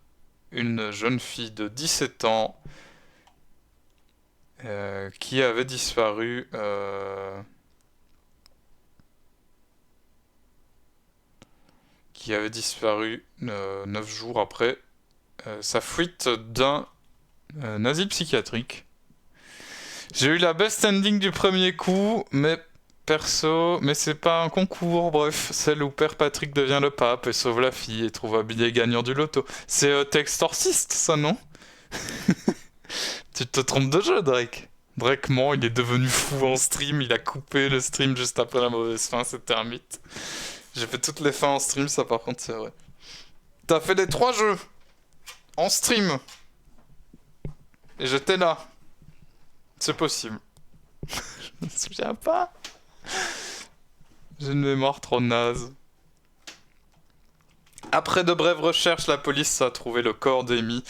une jeune fille de 17 ans qui avait disparu qui avait disparu 9 jours après sa fuite d'un asile psychiatrique. J'ai eu la best ending du premier coup, mais c'est pas un concours, bref, celle où Père Patrick devient le pape et sauve la fille et trouve un billet gagnant du loto. C'est Textorciste, ça, non? Tu te trompes de jeu, Drake. Drake ment, il est devenu fou en stream, il a coupé le stream juste après la mauvaise fin, c'était un mythe. J'ai fait toutes les fins en stream, ça par contre c'est vrai. T'as fait les 3 jeux en stream. Et j'étais là. C'est possible. Je me souviens pas. J'ai une mémoire trop naze. Après de brèves recherches, la police a trouvé le corps d'Amy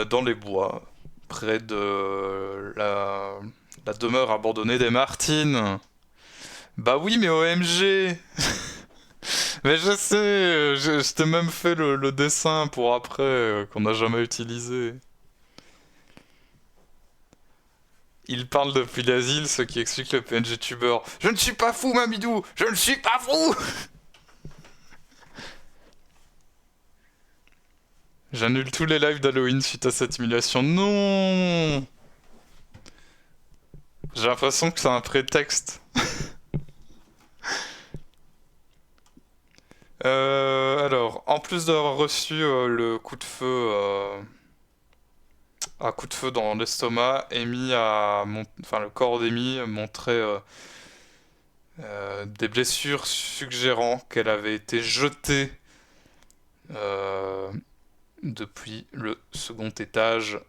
dans les bois, près de la demeure abandonnée des Martines. Bah oui, mais OMG. Mais je sais, je t'ai même fait le dessin pour après, qu'on n'a jamais utilisé. Il parle depuis l'asile, ce qui explique le PNG tuber. Je ne suis pas fou, Mamidou! Je ne suis pas fou! J'annule tous les lives d'Halloween suite à cette humiliation. Non! J'ai l'impression que c'est un prétexte. Alors, en plus d'avoir reçu le coup de feu... un coup de feu dans l'estomac, le corps d'Amy montrait des blessures suggérant qu'elle avait été jetée depuis le second étage,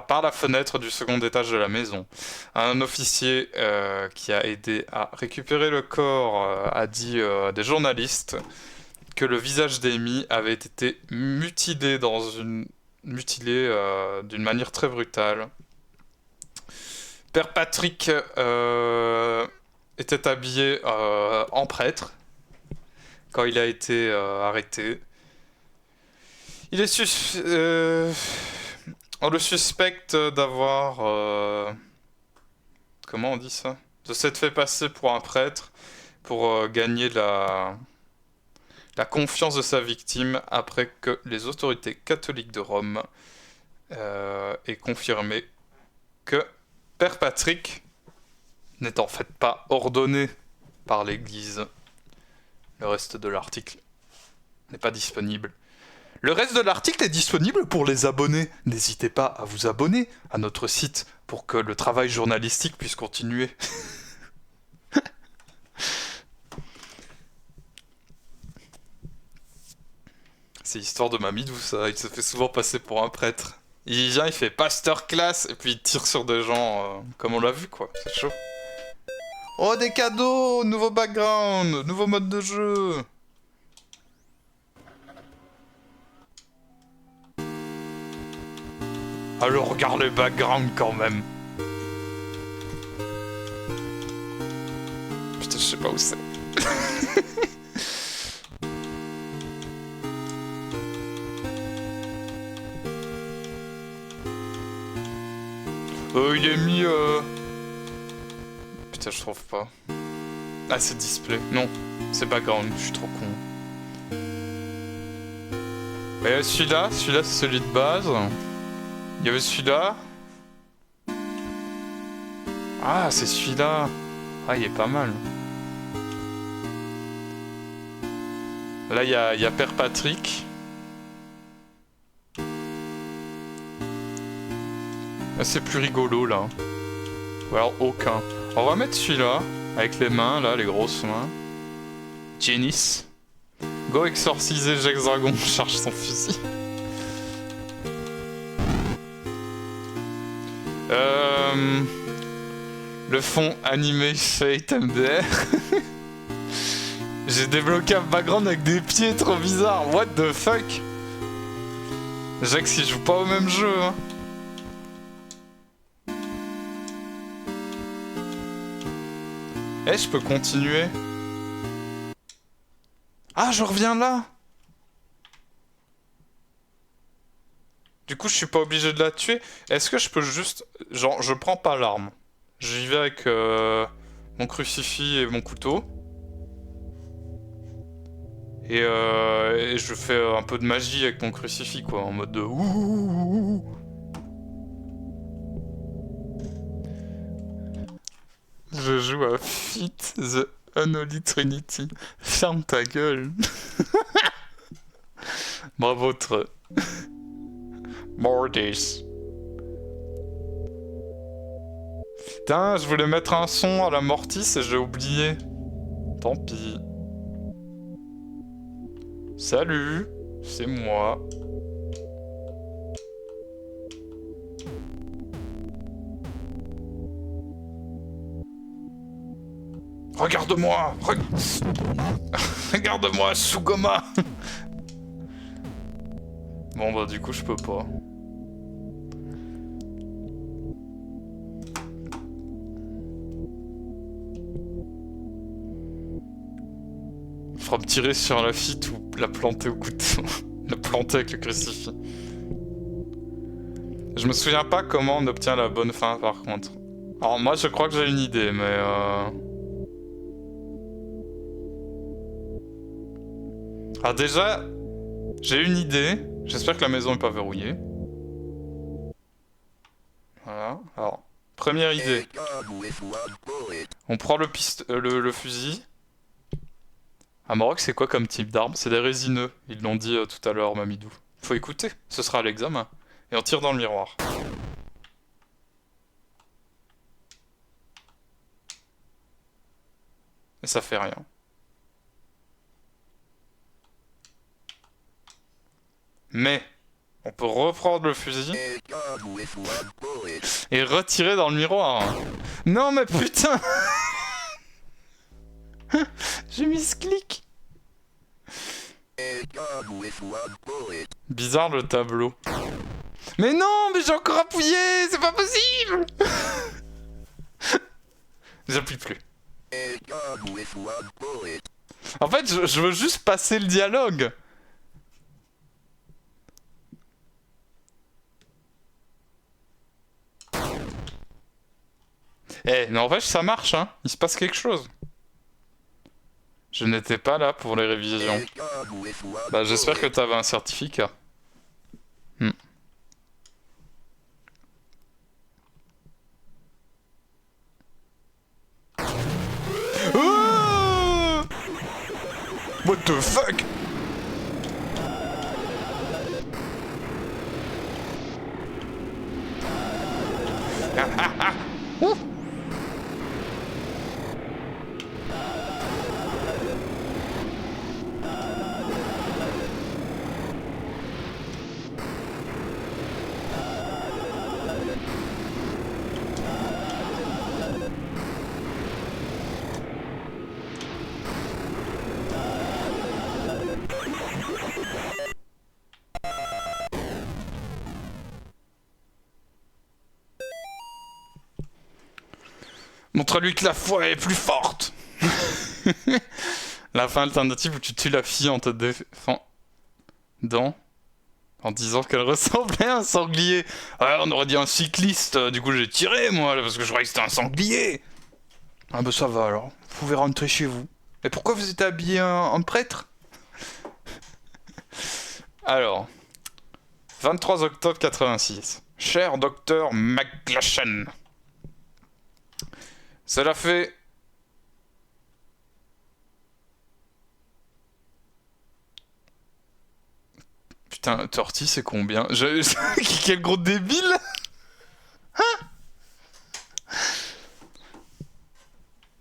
par la fenêtre du second étage de la maison. Un officier qui a aidé à récupérer le corps a dit à des journalistes que le visage d'Amy avait été mutilé dans une mutilé d'une manière très brutale. Père Patrick était habillé en prêtre quand il a été arrêté. Il est on le suspecte d'avoir... comment on dit ça? De s'être fait passer pour un prêtre pour gagner la confiance de sa victime après que les autorités catholiques de Rome aient confirmé que Père Patrick n'est en fait pas ordonné par l'Église. Le reste de l'article n'est pas disponible. Le reste de l'article est disponible pour les abonnés. N'hésitez pas à vous abonner à notre site pour que le travail journalistique puisse continuer. C'est l'histoire de Mamidou, ça. Il se fait souvent passer pour un prêtre. Il vient, il fait pasteur classe, et puis il tire sur des gens comme on l'a vu, quoi. C'est chaud. Oh, des cadeaux! Nouveau background! Nouveau mode de jeu! Alors regarde le background quand même. Putain, je sais pas où c'est. Il est mis Putain, je trouve pas. Ah, c'est display. Non, c'est background, je suis trop con. Et celui-là c'est celui de base. Il y avait celui-là. Ah, c'est celui-là. Ah, il est pas mal. Là, il y a Père Patrick. Ah, c'est plus rigolo, là. Ou alors aucun. On va mettre celui-là, avec les mains, là, les grosses mains. Janice. Go exorciser Jack Dragon, charge son fusil. Le fond animé Fate MDR. J'ai débloqué un background avec des pieds trop bizarres. What the fuck? Jax il joue pas au même jeu, hein. Eh, je peux continuer. Ah, je reviens là. Du coup, je suis pas obligé de la tuer. Est-ce que je peux juste... Genre, je prends pas l'arme. J'y vais avec mon crucifix et mon couteau. Et je fais un peu de magie avec mon crucifix, quoi. En mode de... Ouh. Je joue à Fit the Unholy Trinity. Ferme ta gueule. Bravo, Tre. Mortis. Putain, je voulais mettre un son à la Mortis et j'ai oublié. Tant pis. Salut, c'est moi. Regarde-moi. Regarde-moi, Sugoma. Bon bah du coup je peux pas. Faudra me tirer sur la fille ou la planter au couteau. La planter avec le crucifix. Je me souviens pas comment on obtient la bonne fin par contre. Alors moi je crois que j'ai une idée mais Alors déjà, j'ai une idée. J'espère que la maison est pas verrouillée. Voilà. Alors, première idée. On prend le fusil. À Maroc, c'est quoi comme type d'arme? C'est des résineux. Ils l'ont dit tout à l'heure, Mamidou. Faut écouter. Ce sera à l'examen. Et on tire dans le miroir. Et ça fait rien. Mais, on peut reprendre le fusil et retirer dans le miroir. Non mais putain. J'ai mis ce clic. Bizarre le tableau. Mais non, mais j'ai encore appuyé, c'est pas possible. J'appuie plus. And gone with one bullet. En fait, je veux juste passer le dialogue. Eh, n'empêche, ça marche, hein. Il se passe quelque chose. Je n'étais pas là pour les révisions. And gone with one Bah, j'espère que bullet. t'avais un certificat. Hmm. Oh What the fuck? Ouh. Montre-lui que la foi est plus forte. La fin alternative où tu tues la fille en te défendant en disant qu'elle ressemblait à un sanglier. Ouais, on aurait dit un cycliste, du coup j'ai tiré moi, parce que je croyais que c'était un sanglier. Ah bah ça va alors, vous pouvez rentrer chez vous. Mais pourquoi vous êtes habillé en prêtre? Alors, 23 octobre 86. Cher docteur McGlashan. Cela fait... Putain, Torty, c'est combien? Quel gros débile!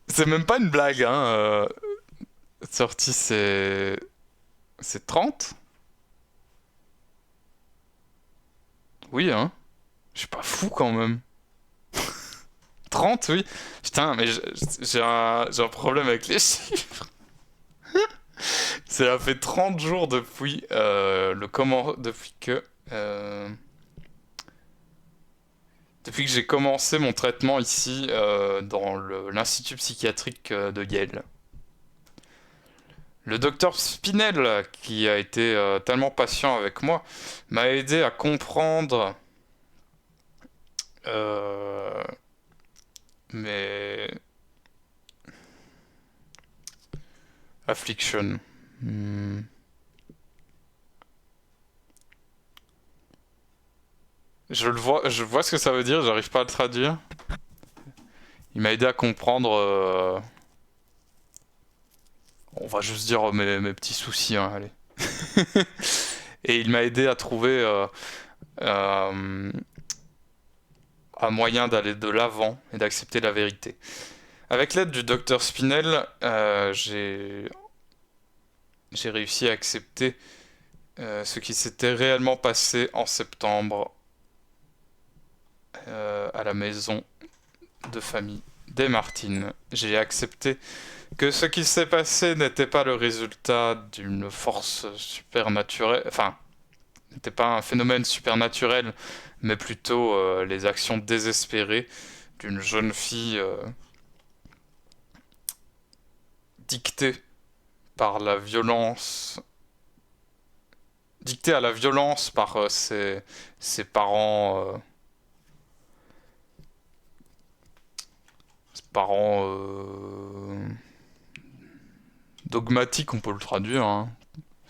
C'est même pas une blague, hein. Torty, c'est... C'est 30? Oui, hein. Je suis pas fou, quand même. 30, oui. Putain, mais j'ai un problème avec les chiffres. Ça fait 30 jours depuis depuis que j'ai commencé mon traitement ici dans l'institut psychiatrique de Yale. Le docteur Spinell, qui a été tellement patient avec moi, m'a aidé à comprendre mes afflictions. Je vois ce que ça veut dire, j'arrive pas à le traduire. Il m'a aidé à comprendre. On va juste dire mes petits soucis, hein, allez. Et il m'a aidé à trouver un moyen d'aller de l'avant et d'accepter la vérité. Avec l'aide du docteur Spinell, j'ai réussi à accepter ce qui s'était réellement passé en septembre à la maison de famille des Martines. J'ai accepté que ce qui s'est passé n'était pas le résultat d'une force supernaturelle, enfin, n'était pas un phénomène supernaturel, mais plutôt les actions désespérées d'une jeune fille dictée par la violence, dictée à la violence par ses parents. Dogmatiques, on peut le traduire, hein.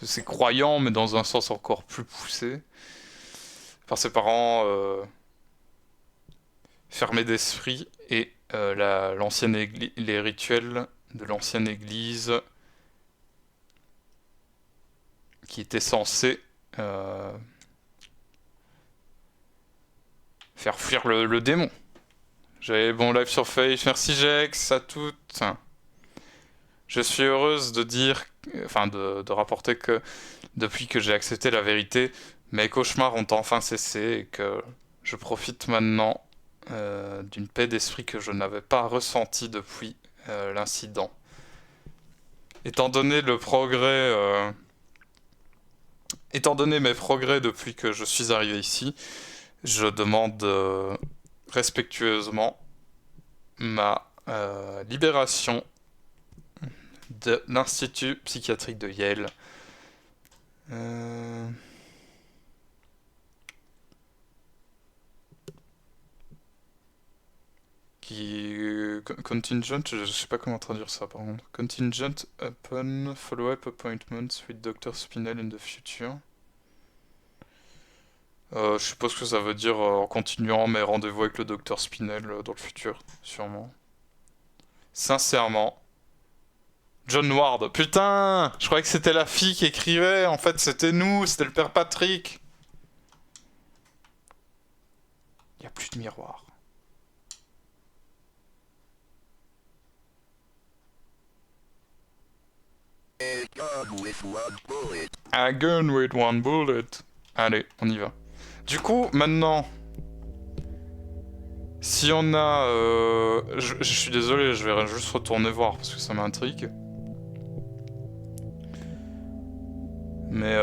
C'est croyant, mais dans un sens encore plus poussé. Par ses parents fermés d'esprit et les rituels de l'ancienne église qui étaient censés faire fuir le démon. J'avais bon live sur Face, merci Jex, à toutes. Je suis heureuse de dire, enfin de rapporter que depuis que j'ai accepté la vérité, mes cauchemars ont enfin cessé et que je profite maintenant d'une paix d'esprit que je n'avais pas ressentie depuis l'incident. Étant donné le progrès étant donné mes progrès depuis que je suis arrivé ici, je demande respectueusement ma libération de l'Institut psychiatrique de Yale. Contingent, je sais pas comment traduire ça par contre. Contingent upon follow-up appointments with Dr. Spinell in the future. Je suppose que ça veut dire en continuant mes rendez-vous avec le Dr. Spinell dans le futur, sûrement. Sincèrement. John Ward. Putain, je croyais que c'était la fille qui écrivait. En fait, c'était nous, c'était le père Patrick. Il n'y a plus de miroir. A gun with one bullet. A gun with one bullet. Allez, on y va. Du coup, maintenant... Si on a... je suis désolé, je vais juste retourner voir parce que ça m'intrigue. Mais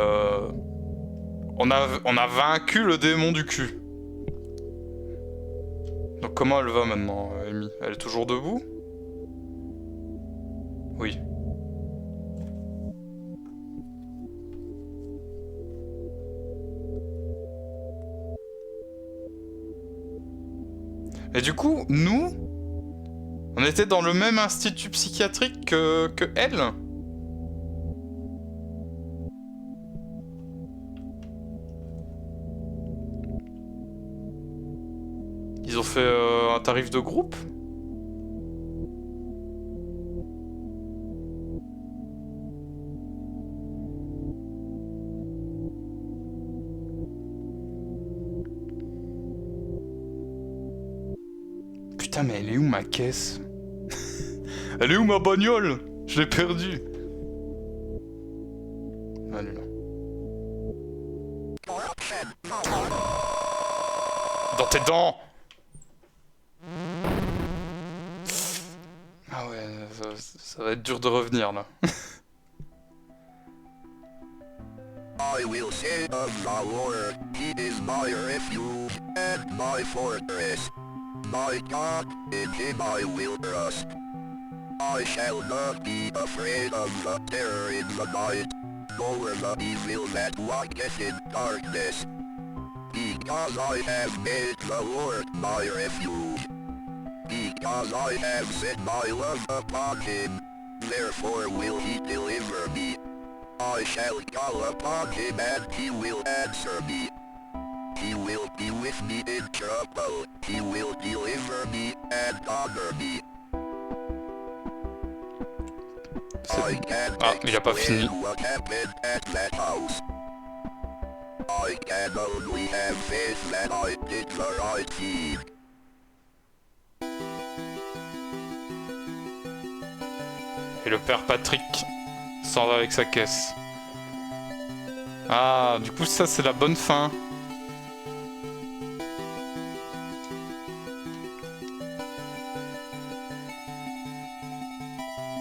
on a vaincu le démon du cul. Donc comment elle va maintenant, Amy? Elle est toujours debout? Oui. Et du coup, nous, on était dans le même institut psychiatrique que elle. Ils ont fait un tarif de groupe? Putain, mais elle est où ma caisse? Elle est où ma bagnole? Je l'ai perdue. Elle est là. Dans tes dents! Ah ouais, ça va être dur de revenir là. I will say of the Lord, he is my refuge and my fortress. My God, in him I will trust. I shall not be afraid of the terror in the night, nor the evil that walketh in darkness. Because I have made the Lord my refuge. Because I have set my love upon him, therefore will he deliver me. I shall call upon him and he will answer me. He will be with me in trouble. He will deliver me and honor me. I can't il a pas fini. explain what happened at that house. I can only have faith that I did the right thing. Et le père Patrick s'en va avec sa caisse. Ah, du coup ça c'est la bonne fin.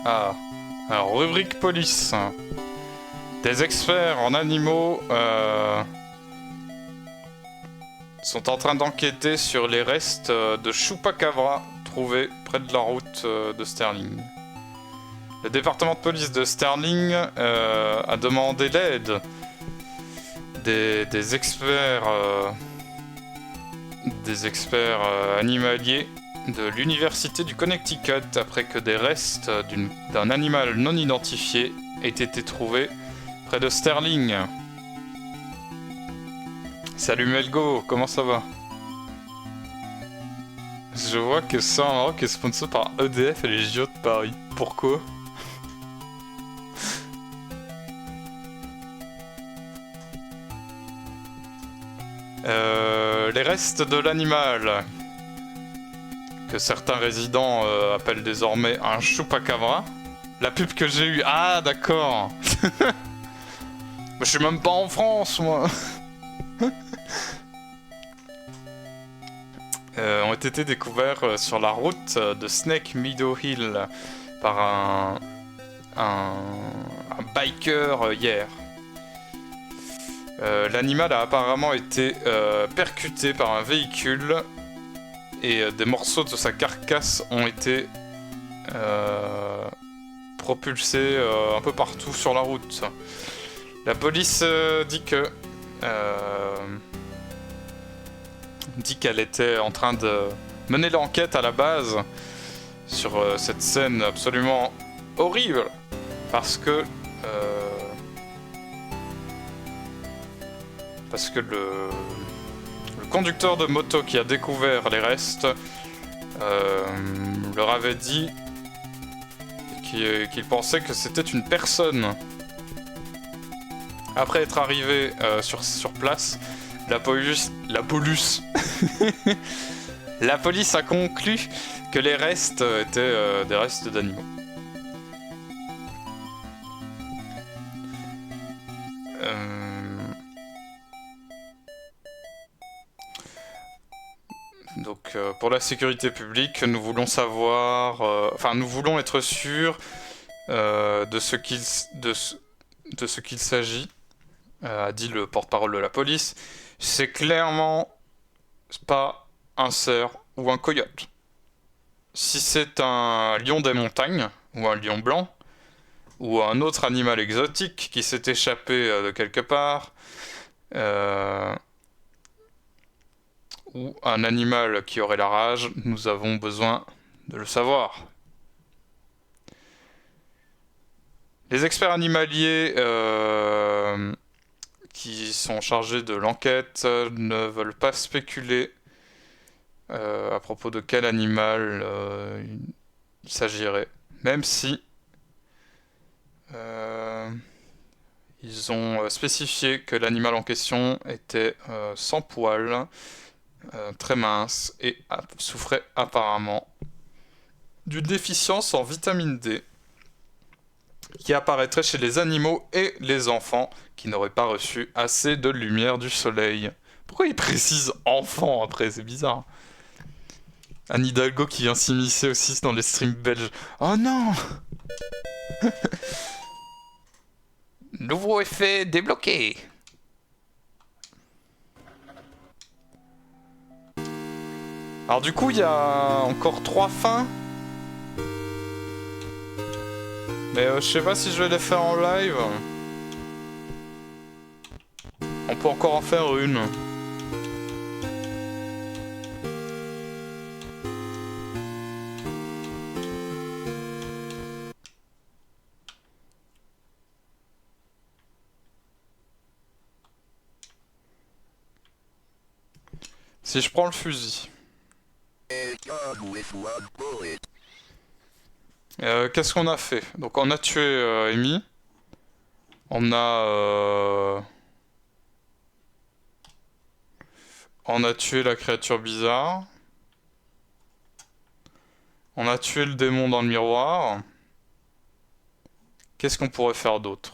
Ah, alors rubrique police. Des experts en animaux sont en train d'enquêter sur les restes de Chupacabra trouvés près de la route de Sterling. Le département de police de Sterling a demandé l'aide des experts animaliers de l'université du Connecticut après que des restes d'un animal non identifié aient été trouvés près de Sterling. Salut Melgo, comment ça va? Je vois que ça en Maroc est sponsor par EDF et les JO de Paris. Pourquoi? Les restes de l'animal, que certains résidents appellent désormais un chupacabra. La pub que j'ai eue, ah d'accord. Je suis même pas en France, moi. Ont été découverts sur la route de Snake Meadow Hill par un biker hier. L'animal a apparemment été percuté par un véhicule et des morceaux de sa carcasse ont été propulsés un peu partout sur la route. La police dit qu'elle était en train de mener l'enquête à la base sur cette scène absolument horrible parce que le conducteur de moto qui a découvert les restes leur avait dit qu'il pensait que c'était une personne. Après être arrivé sur place, la police la police a conclu que les restes étaient des restes d'animaux. Donc pour la sécurité publique, nous voulons savoir, nous voulons être sûrs de ce qu'il s'agit, a dit le porte-parole de la police. C'est clairement pas un cerf ou un coyote. Si c'est un lion des montagnes, ou un lion blanc, ou un autre animal exotique qui s'est échappé de quelque part, ou un animal qui aurait la rage, nous avons besoin de le savoir. Les experts animaliers qui sont chargés de l'enquête ne veulent pas spéculer à propos de quel animal il s'agirait, même si ils ont spécifié que l'animal en question était sans poils, très mince et souffrait apparemment d'une déficience en vitamine D qui apparaîtrait chez les animaux et les enfants qui n'auraient pas reçu assez de lumière du soleil. Pourquoi il précise enfant après? C'est bizarre. Anne Hidalgo qui vient s'immiscer aussi dans les streams belges. Oh non! Nouveau effet débloqué. Alors du coup, il y a encore 3 fins. Mais je sais pas si je vais les faire en live. On peut encore en faire une. Si je prends le fusil. Qu'est-ce qu'on a fait? Donc on a tué Amy. On a tué la créature bizarre. On a tué le démon dans le miroir. Qu'est-ce qu'on pourrait faire d'autre?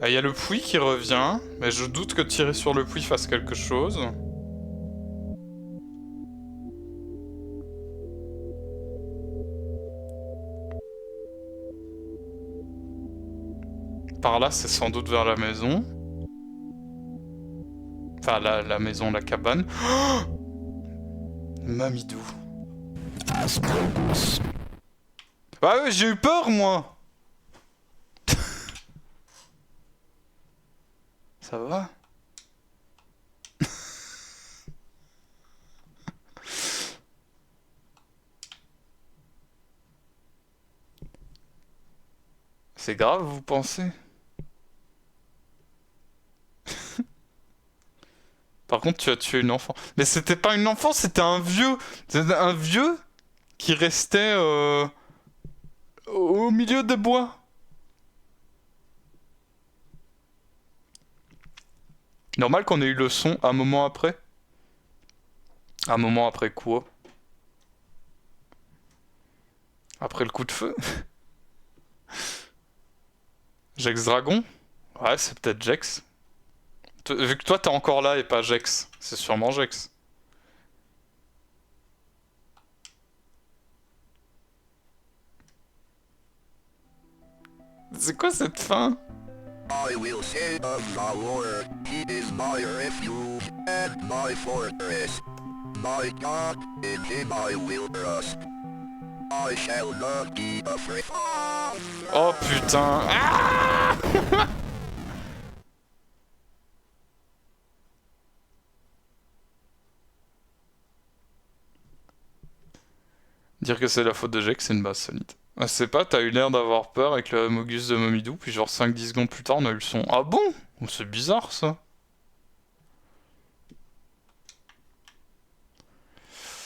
Il y a le puits qui revient, mais je doute que tirer sur le puits fasse quelque chose. Par là, c'est sans doute vers la maison. Enfin, la maison, la cabane. Oh, Mamidou. Ah ouais, j'ai eu peur, moi. Ça va? C'est grave, vous pensez? Par contre, tu as tué une enfant. Mais c'était pas une enfant, c'était un vieux. C'était un vieux qui restait au milieu des bois. Normal qu'on ait eu le son un moment après. Un moment après quoi? Après le coup de feu. Jex Dragon? Ouais, c'est peut-être Jex. Vu que toi t'es encore là et pas Jex, c'est sûrement Jex. C'est quoi cette fin? I will say of the Lord, he is my refuge and my fortress. My God, in him I will trust. I shall not be afraid. Oh putain. Ah. Dire que c'est la faute de Jex, c'est une base solide. Ah, c'est pas, t'as eu l'air d'avoir peur avec le Mogus de Momidou, puis genre 5-10 secondes plus tard, on a eu le son. Ah bon? Oh, c'est bizarre ça.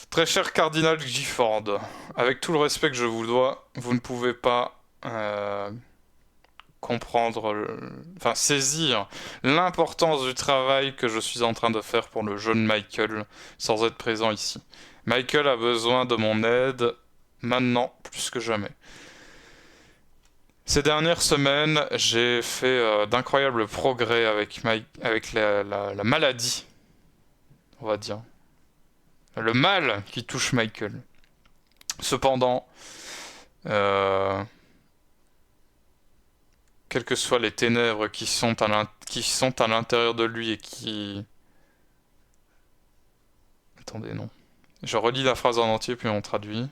Très cher cardinal Gifford, avec tout le respect que je vous dois, vous ne pouvez pas comprendre, enfin saisir l'importance du travail que je suis en train de faire pour le jeune Michael sans être présent ici. Michael a besoin de mon aide maintenant plus que jamais. Ces dernières semaines, j'ai fait d'incroyables progrès avec la maladie, on va dire. Le mal qui touche Michael. Cependant, quelles que soient les ténèbres qui sont à l'intérieur de lui et qui... Attendez, non. Je relis la phrase en entier puis on traduit.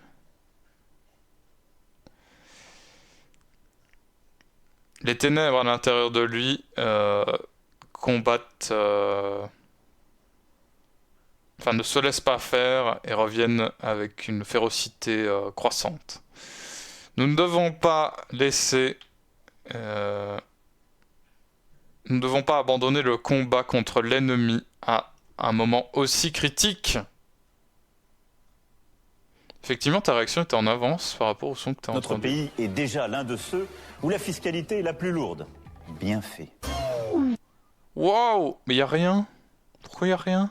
Les ténèbres à l'intérieur de lui combattent... Enfin, ne se laissent pas faire et reviennent avec une férocité croissante. Nous ne devons pas laisser... nous ne devons pas abandonner le combat contre l'ennemi à un moment aussi critique. Effectivement, ta réaction était en avance par rapport au son que tu as entendu. Notre pays est déjà l'un de ceux où la fiscalité est la plus lourde. Bien fait. Wow! Mais y a rien. Pourquoi y a rien?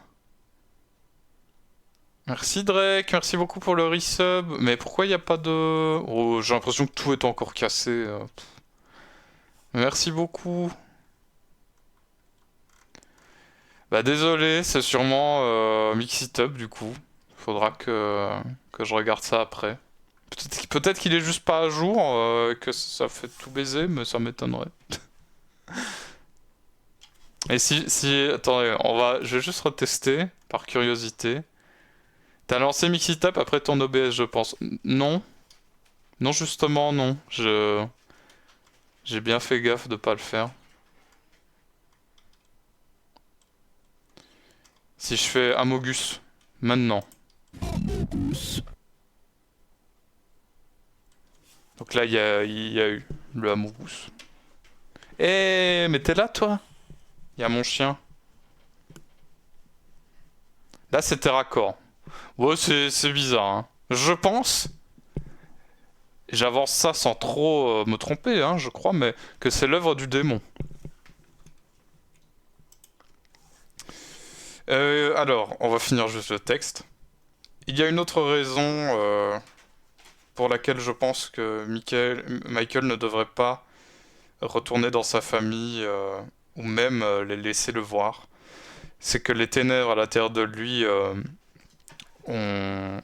Merci Drake, merci beaucoup pour le resub. Mais pourquoi y a pas de... Oh, j'ai l'impression que tout est encore cassé. Merci beaucoup. Bah désolé, c'est sûrement Mix It Up du coup. Faudra que je regarde ça après. Peut-être qu'il est juste pas à jour, que ça fait tout baiser, mais ça m'étonnerait. Et si... Attendez, je vais juste retester, par curiosité. T'as lancé Mix It Up après ton OBS, je pense. Non. Non, justement, non. J'ai bien fait gaffe de pas le faire. Si je fais Amogus, maintenant. Donc là, il y a eu le Amogus. Eh, mais t'es là, toi? Il y a mon chien. Là, c'était raccord. Ouais, c'est bizarre, hein. Je pense... J'avance ça sans trop me tromper, hein, je crois, mais que c'est l'œuvre du démon. Alors, on va finir juste le texte. Il y a une autre raison pour laquelle je pense que Michael ne devrait pas retourner dans sa famille ou même les laisser le voir. C'est que les ténèbres à l'intérieur de lui ont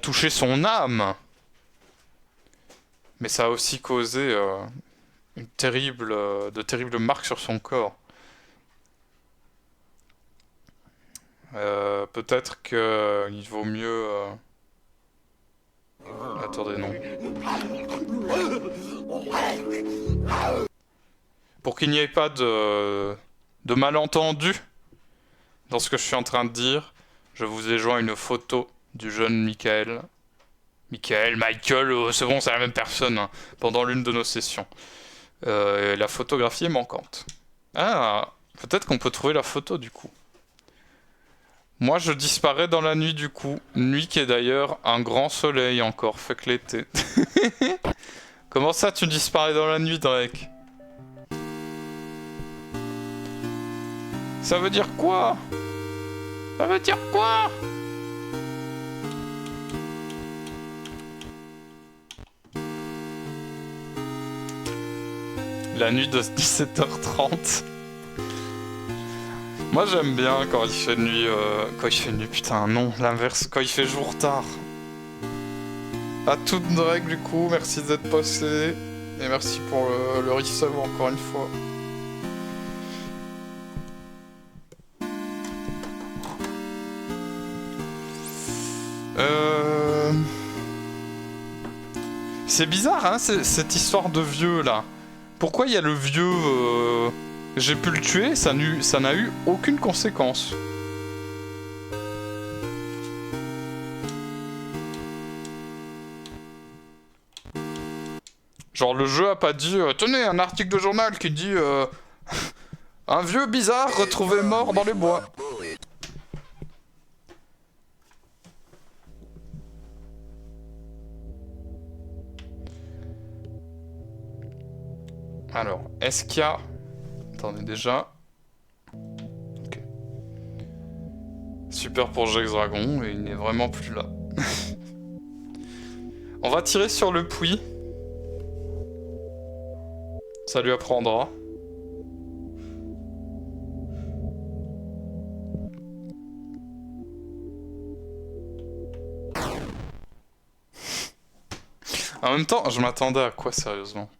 touché son âme. Mais ça a aussi causé de terribles marques sur son corps. Peut-être qu'il vaut mieux... Attendez, non. Pour qu'il n'y ait pas de malentendu dans ce que je suis en train de dire, je vous ai joint une photo du jeune Michael, Michael, c'est bon, c'est la même personne, hein, pendant l'une de nos sessions. La photographie est manquante. Ah, peut-être qu'on peut trouver la photo du coup. Moi, je disparais dans la nuit du coup. Nuit qui est d'ailleurs un grand soleil encore, fait que l'été. Comment ça, tu disparais dans la nuit, Drake? Ça veut dire quoi? Ça veut dire quoi? La nuit de 17h30. Moi j'aime bien quand il fait nuit, putain non, l'inverse, quand il fait jour tard. À toute règle du coup, merci d'être passé. Et merci pour le resub encore une fois. C'est bizarre hein, cette histoire de vieux là. Pourquoi il y a le vieux j'ai pu le tuer, ça n'a eu aucune conséquence. Genre le jeu a pas dit tenez un article de journal qui dit un vieux bizarre retrouvé mort dans les bois. Alors, est-ce qu'il y a... Attendez déjà. Ok. Super pour Jax Dragon, et il n'est vraiment plus là. On va tirer sur le puits. Ça lui apprendra. En même temps, je m'attendais à quoi sérieusement?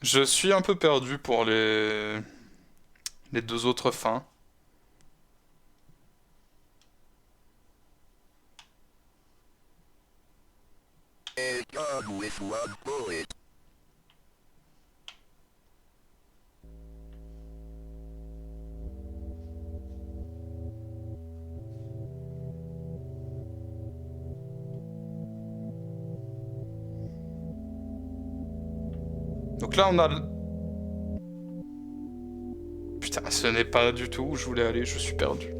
Je suis un peu perdu pour les deux autres fins. A gun with one bullet. Donc là on a... Putain, ce n'est pas du tout où je voulais aller, je suis perdu.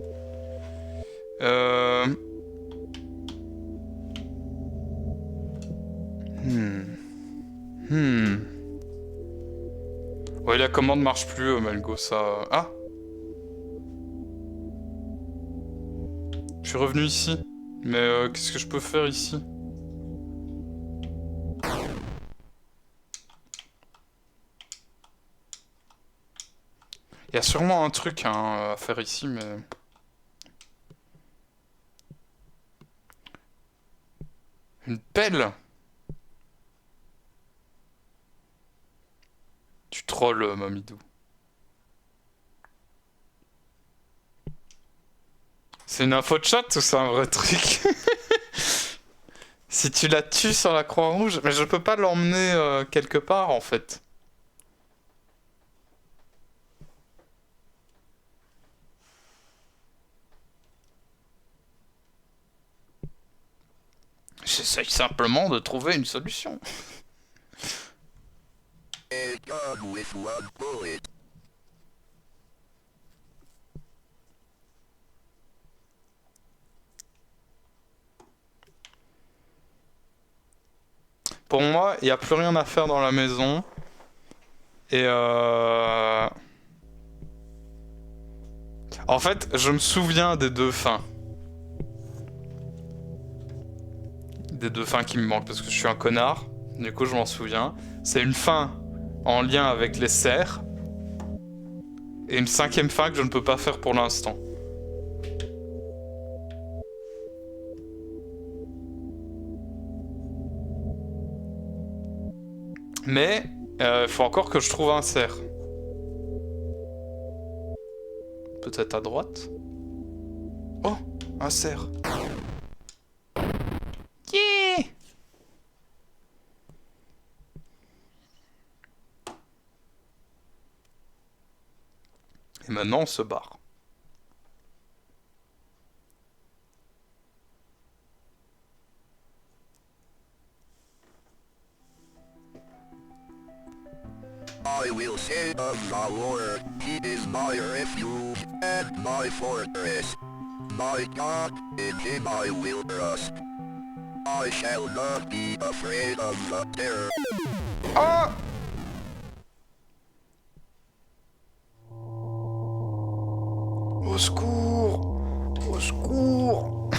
Ouais, la commande marche plus, Malgo, ça... Ah! Je suis revenu ici. Mais qu'est-ce que je peux faire ici? Il y a sûrement un truc hein, à faire ici, mais... Une pelle? Tu trolls, Mamidou. C'est une info de chat ou c'est un vrai truc? Si tu la tues sur la croix rouge... Mais je peux pas l'emmener quelque part, en fait. J'essaye simplement de trouver une solution. A gun with one bullet. Pour moi, il n'y a plus rien à faire dans la maison. Et en fait, je me souviens des deux fins. Des deux fins qui me manquent parce que je suis un connard. Du coup, je m'en souviens. C'est une fin en lien avec les cerfs. Et une cinquième fin que je ne peux pas faire pour l'instant. Mais il faut encore que je trouve un cerf. Peut-être à droite. Oh, un cerf. Yeah! Et maintenant on se barre. I will say of the Lord, He is my refuge and my fortress. My God, in Him I will trust. I shall not be afraid of the terror Ah! Au secours! Au secours!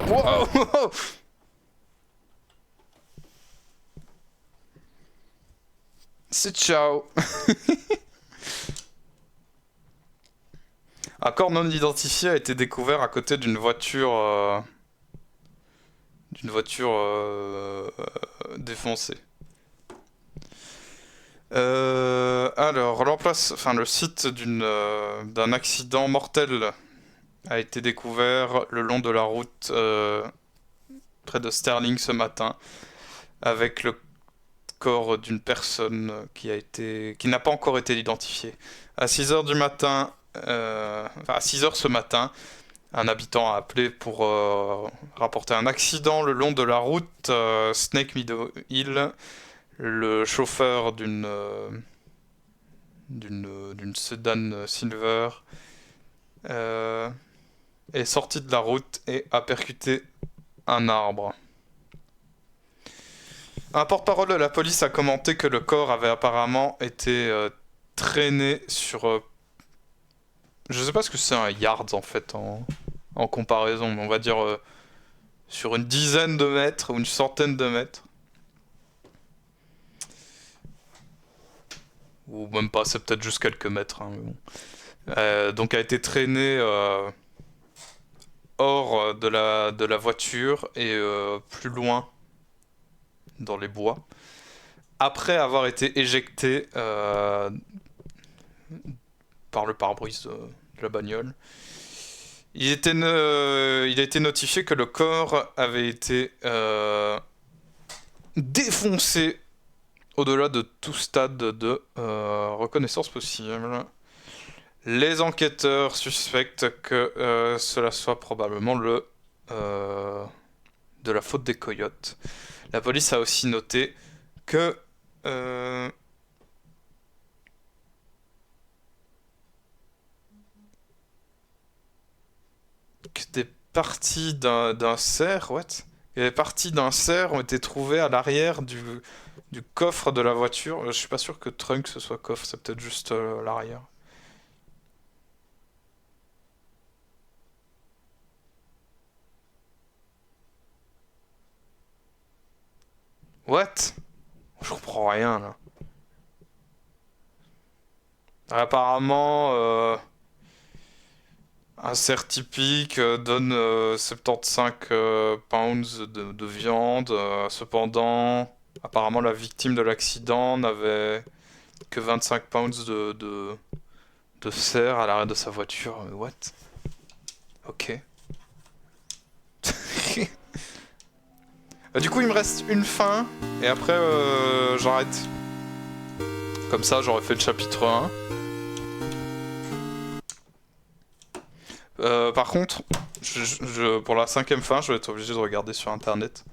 Wow! C'est ciao! Un corps non identifié a été découvert à côté d'une voiture... défoncée. Alors, le site d'un accident mortel a été découvert le long de la route près de Sterling ce matin, avec le corps d'une personne qui n'a pas encore été identifiée. À 6h du matin, à 6h ce matin, un habitant a appelé pour rapporter un accident le long de la route Snake Meadow Hill. Le chauffeur d'une sedan silver est sorti de la route et a percuté un arbre. Un porte-parole de la police a commenté que le corps avait apparemment été traîné sur... je sais pas ce que c'est un yards en fait en comparaison, mais on va dire sur une dizaine de mètres ou une centaine de mètres. Ou même pas, c'est peut-être juste quelques mètres. Hein, mais bon. Donc a été traîné hors de la voiture et plus loin dans les bois, après avoir été éjecté par le pare-brise de la bagnole. Il a été notifié que le corps avait été défoncé au-delà de tout stade de reconnaissance possible. Les enquêteurs suspectent que cela soit probablement de la faute des coyotes. La police a aussi noté que des parties d'un cerf, des parties d'un cerf ont été trouvées à l'arrière du coffre de la voiture. Je suis pas sûr que trunk ce soit coffre, c'est peut-être juste l'arrière. What? Je comprends rien là. Apparemment, un cerf typique donne 75 pounds de viande. Cependant, apparemment, la victime de l'accident n'avait que 25 pounds de cerf à l'arrière de sa voiture. What? Ok. Du coup, il me reste une fin, et après, j'arrête. Comme ça, j'aurais fait le chapitre 1. Par contre, pour la 5ème fin, je vais être obligé de regarder sur internet.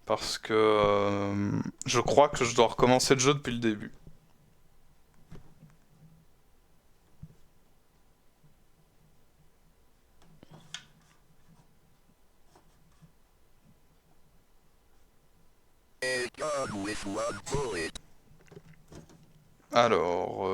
Parce que je crois que je dois recommencer le jeu depuis le début. Alors...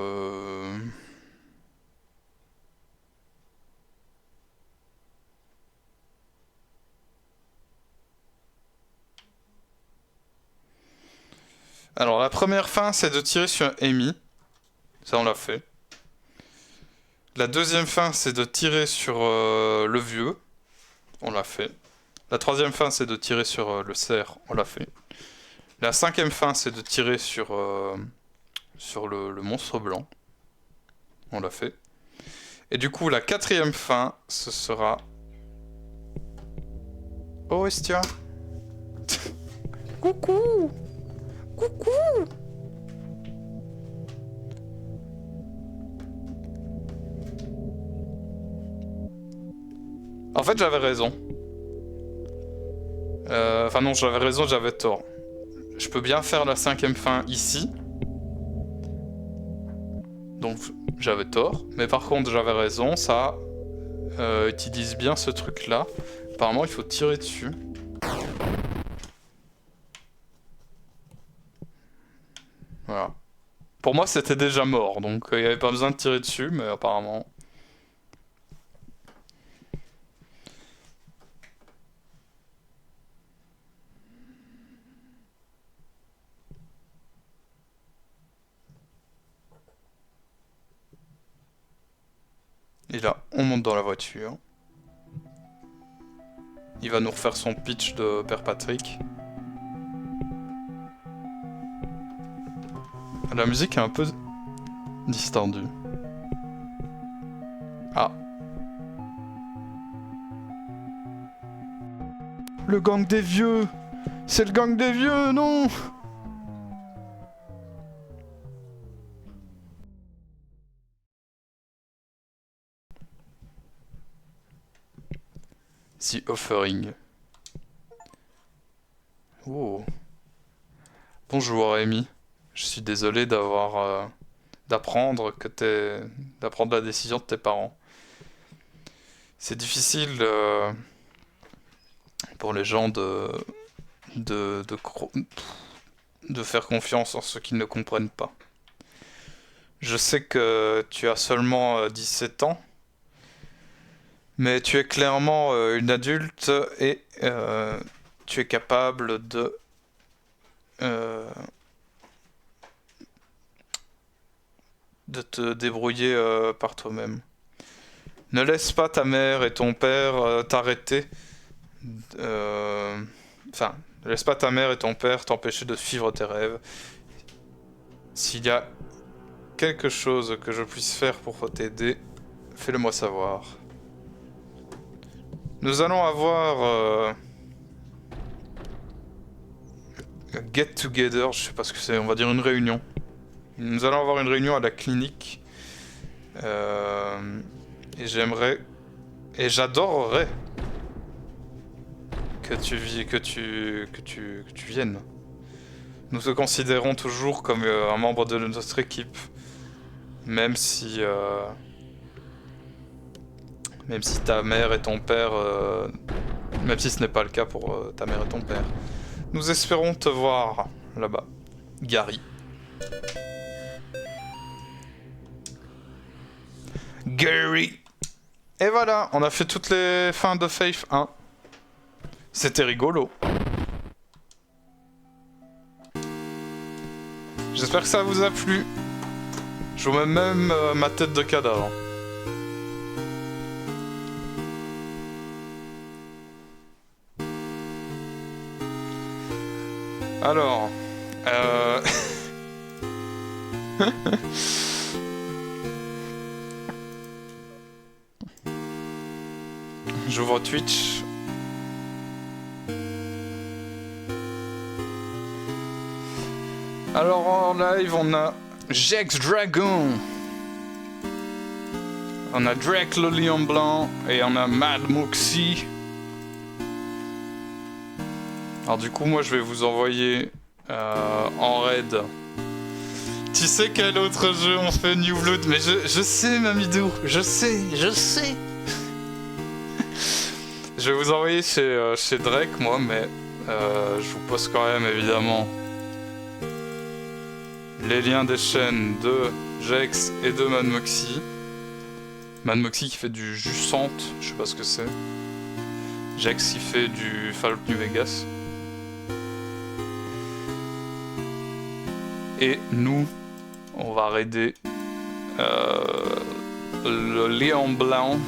Alors la première fin, c'est de tirer sur Amy. Ça, on l'a fait. La deuxième fin, c'est de tirer sur le vieux. On l'a fait. La troisième fin, c'est de tirer sur le cerf. On l'a fait. La 5ème fin, c'est de tirer sur le monstre blanc. On l'a fait. Et du coup, la 4ème fin, ce sera... Oh, Estia. Coucou. Coucou. En fait, j'avais raison. Enfin non, j'avais raison, j'avais tort. Je peux bien faire la 5ème fin ici. Donc j'avais tort. Mais par contre, j'avais raison, ça utilise bien ce truc-là. Apparemment, il faut tirer dessus. Voilà. Pour moi, c'était déjà mort, donc il n'y avait pas besoin de tirer dessus, mais apparemment... Et là, on monte dans la voiture. Il va nous refaire son pitch de Père Patrick. La musique est un peu distendue. Ah. Le gang des vieux! C'est le gang des vieux, non! The Offering. Oh. Bonjour Amy. Je suis désolé d'apprendre la décision de tes parents. C'est difficile pour les gens de faire confiance en ceux qui ne comprennent pas. Je sais que tu as seulement 17 ans. Mais tu es clairement une adulte et tu es capable de te débrouiller par toi-même. Ne laisse pas ta mère et ton père t'arrêter. Enfin, ne laisse pas ta mère et ton père t'empêcher de suivre tes rêves. S'il y a quelque chose que je puisse faire pour t'aider, fais-le moi savoir. Nous allons avoir un get together, je sais pas ce que c'est, on va dire une réunion. Nous allons avoir une réunion à la clinique. Et j'aimerais et j'adorerais que tu viennes. Nous te considérons toujours comme un membre de notre équipe, même si ta mère et ton père... même si ce n'est pas le cas pour ta mère et ton père. Nous espérons te voir là-bas. Gary. Gary. Et voilà, on a fait toutes les fins de Faith 1. C'était rigolo. J'espère que ça vous a plu. Je vous mets même ma tête de cadavre. Alors, j'ouvre Twitch. Alors en live, on a Jex Dragon. On a Drake le lion blanc et on a Mad Moxie. Alors du coup, moi je vais vous envoyer en raid. Tu sais quel autre jeu on fait New Blood? Mais je sais, Mamidou, je sais. Je vais vous envoyer chez Drake, moi, mais je vous poste quand même évidemment les liens des chaînes de Jex et de Mad Moxie. Mad Moxie qui fait du Jusante, je sais pas ce que c'est. Jex qui fait du Fallout New Vegas. Et nous, on va raider le lion blanc,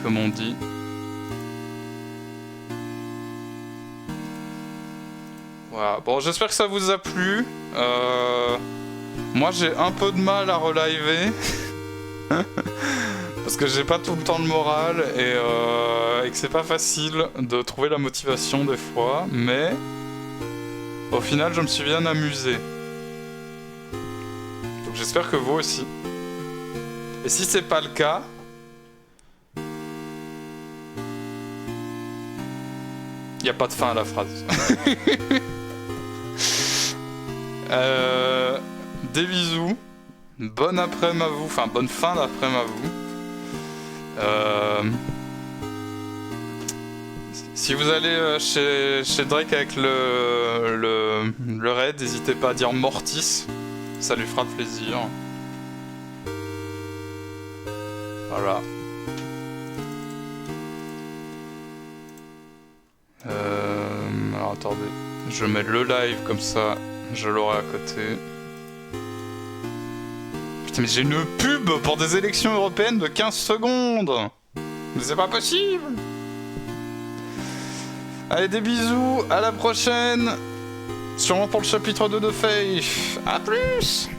comme on dit. Voilà, bon, j'espère que ça vous a plu. Moi, j'ai un peu de mal à reliver. Parce que j'ai pas tout le temps le moral et que c'est pas facile de trouver la motivation des fois. Mais au final, je me suis bien amusé. Donc j'espère que vous aussi. Et si c'est pas le cas... Y a pas de fin à la phrase. Des bisous. Bonne après-midi à vous. Enfin, bonne fin d'après-midi à vous. Si vous allez chez Drake avec le raid, n'hésitez pas à dire Mortis, ça lui fera plaisir. Voilà. Alors attendez, je mets le live comme ça, je l'aurai à côté. Putain mais j'ai une pub pour des élections européennes de 15 secondes. Mais c'est pas possible. Allez, des bisous, à la prochaine. Sûrement pour le chapitre 2 de Faith. A plus.